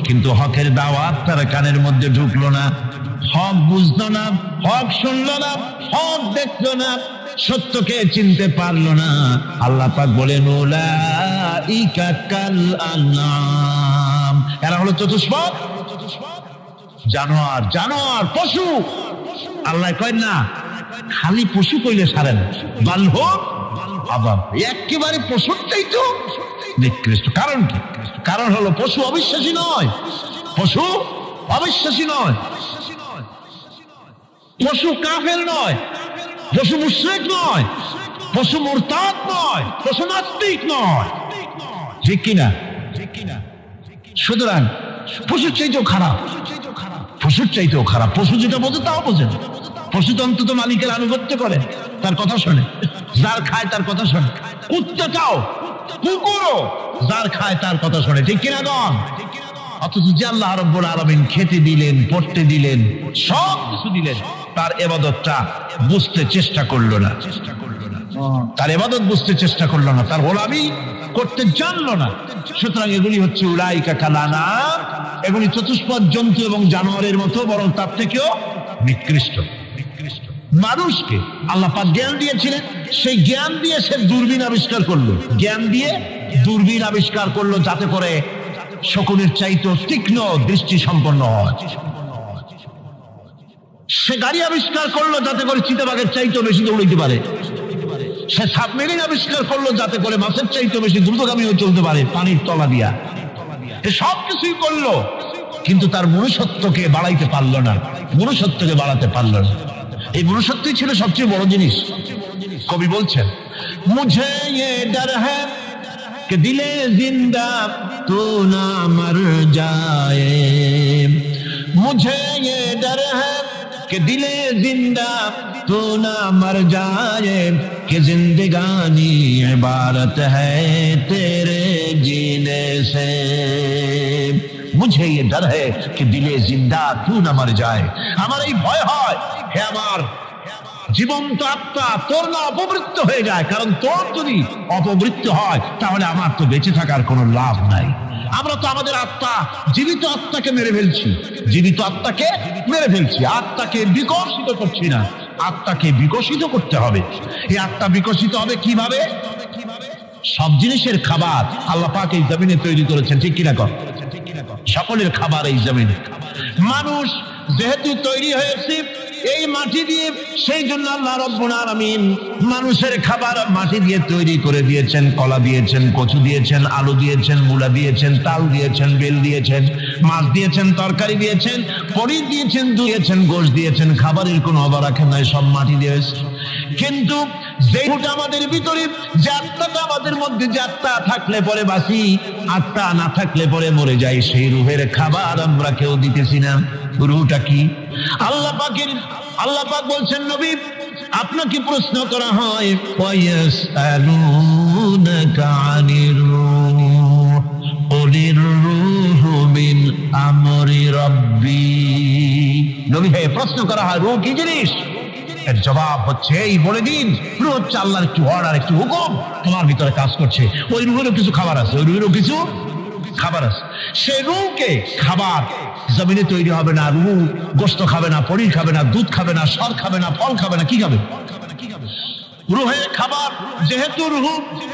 কিন্তু হকের দাওয়াত তার কানের মধ্যে ঢুকলো না। হক বুঝলো না, হক শুনলো না, হক দেখলো না, সত্যকে চিনতে পারলো না। আল্লাহ পাক বলেন উলাইকা কাল আনআম, এরা হলো চতুষ্পদ জানোয়ার, জানোয়ার পশু। আল্লাহ কয় না খালি পশু কইলে সারেন, বালহু আবাব, একেবারে পশুরটাই তো নিকৃষ্ট। কারণ কি? কারণ হলো পশু অবিশ্বাসী নয়, পশু অবিশ্বাসী নয়, পশু কাফের নয়, পশু মুশরিক নয়, পশু মুরতাদ নয়, পশু নাস্তিক নয়, ঠিক কিনা? সুতরাং পশুর চাইতেও খারাপ, পশুর চাইতেও খারাপ। পশু যেটা বোঝে তাও বোঝে না। পশু তো অন্তত মালিকের আনুগত্য করে, তার কথা শোনে, যার খায় তার কথা শোনে। কুত্তাটাও, কুকুরও যার খায় তার কথা শোনে, ঠিক কিনা গণ? অথচ যে আল্লাহ রাব্বুল আলামিন খেতে দিলেন, পড়তে দিলেন, সব কিছু দিলেন, তার ইবাদতটা বুঝতে চেষ্টা করলো না, তার ইবাদত বুঝতে চেষ্টা করলো না, তার গোলামি করতে জানলো না। সুতরাং এগুলি হচ্ছে উলাইকা কাল আনআম, এগুলি চতুষ্পদ জন্তু এবং জানোয়ারের মতো, বরং তার থেকেও নিকৃষ্ট। মানুষকে আল্লাহ পাক জ্ঞান দিয়েছিলেন, সেই জ্ঞান দিয়ে সে দূরবীন আবিষ্কার করলো, জ্ঞান দিয়ে দূরবীন আবিষ্কার করলো, যাতে করে শকুনের চাইতে তীক্ষ্ণ দৃষ্টি সম্পন্ন হয়। সে গাড়ি আবিষ্কার করলো যাতে করে চিতাবাঘের চাইতে বেশি দৌড়াইতে পারে। সে সাবমেরিন আবিষ্কার করলো যাতে করে মাছের চাইতে বেশি দ্রুতগামী হয়ে চলতে পারে পানির তলা দিয়া। সব কিছুই করলো, কিন্তু তার মনুষ্যত্বকে বাড়াইতে পারলো না, মনুষ্যত্বকে বাড়াতে পারলো না। এই মনুষ্যত্বই ছিল সবচেয়ে বড় জিনিস। কবি বলছেন মুঝে ये डर है कि दिले जिंदा तू ना मर जाए, मुझे ये डर है कि दिले जिंदा तू ना मर जाए, कि जिंदगानी इबारत है तेरे जीने से। मुझे ये डर है कि दिले जिंदा तू ना मर जाए, আমার এই ভয় হয় হে আমার জীবন্ত আত্মা তোর না অপমৃত্যু হয়ে যায়। কারণ তোর যদি অপমৃত্যু হয় তাহলে আমার তো বেঁচে থাকার কোনো লাভ নাই। আমরা তো আমাদের আত্মা, জীবিত আত্মাকে মেরে ফেলছি, জীবিত আত্মাকে মেরে ফেলছি, আত্মাকে বিকশিত করছি না। আত্মাকে বিকশিত করতে হবে। এই আত্মা বিকশিত হবে কিভাবে? সব জিনিসের খাবার আল্লাহ পাক এই জমিনে তৈরি করেছেন, ঠিক কিনা কর? সকলের খাবার এই জমিনে। মানুষ যেহেতু তৈরি হয়েছে এই মাটি দিয়ে, সেই জন্য আল্লাহ রাব্বুল আলামিন মানুষের খাবার মাটি দিয়ে তৈরি করে দিয়েছেন। কলা দিয়েছেন, কচু দিয়েছেন, আলু দিয়েছেন, মূলা দিয়েছেন, তাল দিয়েছেন, বেল দিয়েছেন, মাছ দিয়েছেন, তরকারি দিয়েছেন, পনির দিয়েছেন, দিয়েছেন, গোশত দিয়েছেন। খাবারের কোনো অভাব রাখেন নাই, সব মাটি দিয়েছে। কিন্তু যেটা আমাদের ভিতরে, যে আত্মাটা আমাদের মধ্যে, যে আত্মা থাকলে পরে বাঁচি, আত্মা না থাকলে পরে মরে যাই, সেই রুহের খাবার আমরা কেউ দিতেছি না। রুহটা কি? আল্লাহ পাক বলছেন নবী আপনাকে প্রশ্ন করা হয় ওয়ায়াসআলুনাকা আনির রূহ কুলির রূহু মিন আমরি রাব্বি। নবী হে, প্রশ্ন করা হয় রূহ কি জিনিস? এর জবাব হচ্ছে এই বলে দিন, রূহ হচ্ছে আল্লাহর একটু অর্ডার, একটু হুকুম তোমার ভিতরে কাজ করছে। ওই রূহেরও কিছু খাবার আছে, ওই রূহেরও কিছু খাবার আছে। সেই রুহকে খাবার জমিনে তৈরি হবে না। রুহ গোশত খাবে না, পনির খাবে না, দুধ খাবে না, সর খাবে না, ফল খাবে না, কি খাবে? রুহের খাবার। যেহেতু রুহ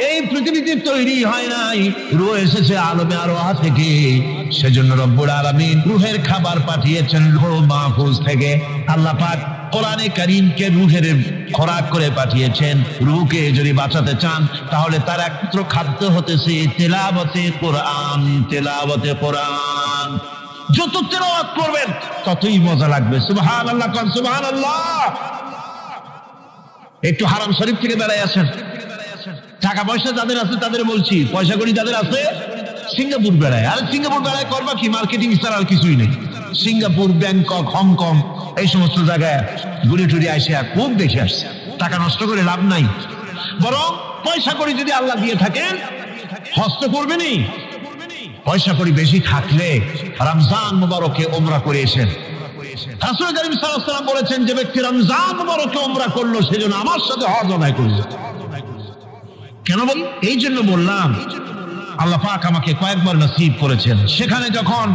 এই পৃথিবীতে তৈরি হয় নাই, রুহ এসেছে আলমে আরওয়াহ থেকে, সেজন্য রব্বুল আলামিন রুহের খাবার পাঠিয়েছেন লৌহ মাহফুজ থেকে। আল্লাহ পাক কোরআনে কারীমকে রুহের খোরাক করে পাঠিয়েছেন। রুহকে যদি বাঁচাতে চান তাহলে তার একমাত্র খাদ্য হতেছে তেলাওয়াতে কোরআন। তেলাওয়াতে কোরআন যত তেলাওয়াত করবেন ততই মজা লাগবে। সুবহানাল্লাহ, সুবহানাল্লাহ। একটু হারাম শরীফ থেকে বেড়ায় আসেন। টাকা পয়সা যাদের আছে তাদের বলছি, পয়সা করি যাদের আছে, সিঙ্গাপুর বেড়ায়। আর সিঙ্গাপুর বেড়ায় করবা কি? মার্কেটিং ছাড়া আর কিছুই নেই। সিঙ্গাপুর, ব্যাংকক, হংকং এই সমস্ত জায়গায় ঘুরে টুরে আসে খুব দেখে আসছে। টাকা নষ্ট করে লাভ নাই, বরং পয়সা করি যদি আল্লাহ দিয়ে থাকেন হস্ত করবেনই। পয়সা করি বেশি থাকলে রমজান মুবারকে উমরা করে এসেন। রাসূল কারীম সাল্লাল্লাহু আলাইহি ওয়াসাল্লাম বলেছেন, যে ব্যক্তি রমজান মুবারকে উমরা করলো সেজন্য আমার সাথে হজ আদায় করলো। কেন বল? এই জন্য বললাম, আল্লাহ পাক আমাকে কয়েকবার নসিব করেছেন। সেখানে যখন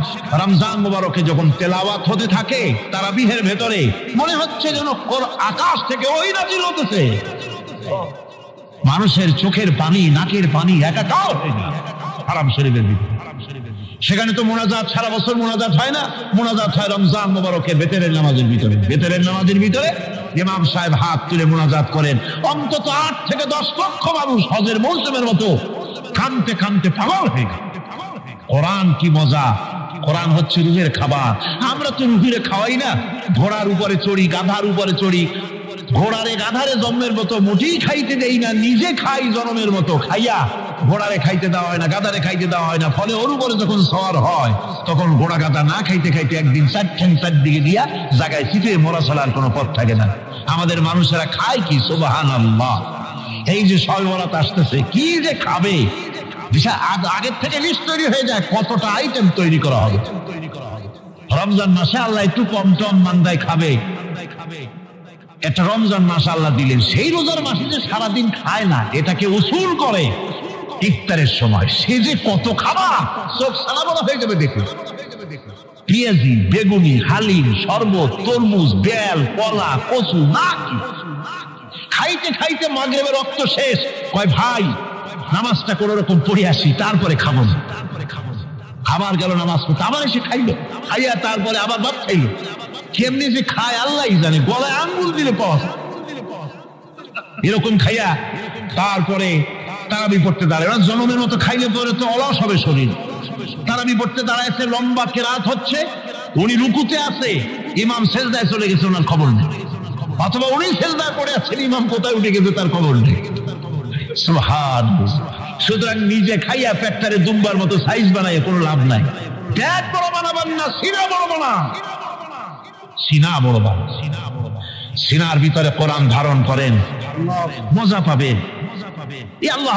রমজান মুবারকে যখন তেলাওয়াত হতে থাকে তারাবিহের ভেতরে, মনে হচ্ছে যেন আকাশ থেকে ওই নাজিল হতেছে। মানুষের চোখের পানি, নাকের পানি একাকার হয়ে যায় হারাম শরীফের ভিতরে। সেখানে তো মোনাজাত সারা বছর মোনাজাত হয় না, মোনাজাত হয় রমজান মুবারকের বেতেরের নামাজের ভিতরে। বেতেরের নামাজের ভিতরে ইমাম সাহেব হাত তুলে মোনাজাত করেন। অন্তত 8 থেকে 10 লক্ষ মানুষ হজের মৌসুমের মতো কানতে কানতে পাগল হয়ে গেল। কোরআন কি মজা! কোরআন হচ্ছে রুহের খাবার। আমরা তো রুহের খাওয়াই না, ঘোড়ার উপরে চড়ি, গাধার উপরে চড়ি। ঘোড়ারে গাধারে জন্মের মতো মোটেই খাইতে দেই না, নিজে খাই জন্মের মতো। খাইয়া ঘোড়ারে খাইতে দেওয়া হয় না, গাধারে খাইতে দেওয়া হয় না। ফলে ওর উপরে যখন সওয়ার হয় তখন ঘোড়া গাধা না খাইতে খাইতে একদিন 4 ঠ্যাং 4 দিকে দিয়া জায়গায় চিপে মরা ছাড়ার কোনো পথ থাকে না। আমাদের মানুষেরা খায় কি? সুবহানাল্লাহ। এই যে শবে বরাত আসতেছে, কি যে খাবে! আগের থেকে লিস্ট তৈরি হয়ে যায় কতটা আইটেম তৈরি করা হবে। রমজান মাসে আল্লাহ একটু কম টম মান্দায় খাবে, একটা রমজান মাস আল্লাহ দিলেন। সেই রোজার মাসে যে সারাদিন খায় না, এটাকে উসুল করে ইফতারের সময় সে যে কত খাবা, চোখ সানাবনা হয়ে যাবে। দেখুন, পেঁয়াজি, বেগুনি, হালিম, শরবত, তরমুজ, বেল, কলা, কচু, না কি খাইতে খাইতে মাগরিবের রক্ত শেষ। কয় ভাই নামাজটা কোন রকম পড়ে আসি, তারপরে খাবো না। আবার গেল নামাজ পড়তে, আবার এসে খাইলো, খাইয়া তারপরে আবার ভাত খাইলো। কেমনি যে খায় আল্লাহ জানে, গলায় আঙ্গুল দিলে পাওয়া যায়। এরকম খাইয়া তারপরে তারাবি পড়তে দাঁড়ায়। জনমের মতো খাইলে পরে তো অলস হবে শরীর। তারাবি পড়তে দাঁড়াইছে, লম্বা কেরাত হচ্ছে, উনি রুকুতে আছে, ইমাম সেজদায় চলে গেছে, ওনার খবর নেই। অথবা উনি সেজদায় পড়ে আছেন, ইমাম কোথায় উঠে গেছে তার খবর নেই। সুবহানাল্লাহ। সুতরাং নিজে খাইয়া ফ্যাক্টরি দুম্বার মতো সাইজ বানায় কোনো লাভ নাই। পেট বড় বানাবেন না, সিনা বড় বানান। সিনা বড় বানান, সিনার ভিতরে কোরআন ধারণ করেন, মজা পাবেন। আল্লাহ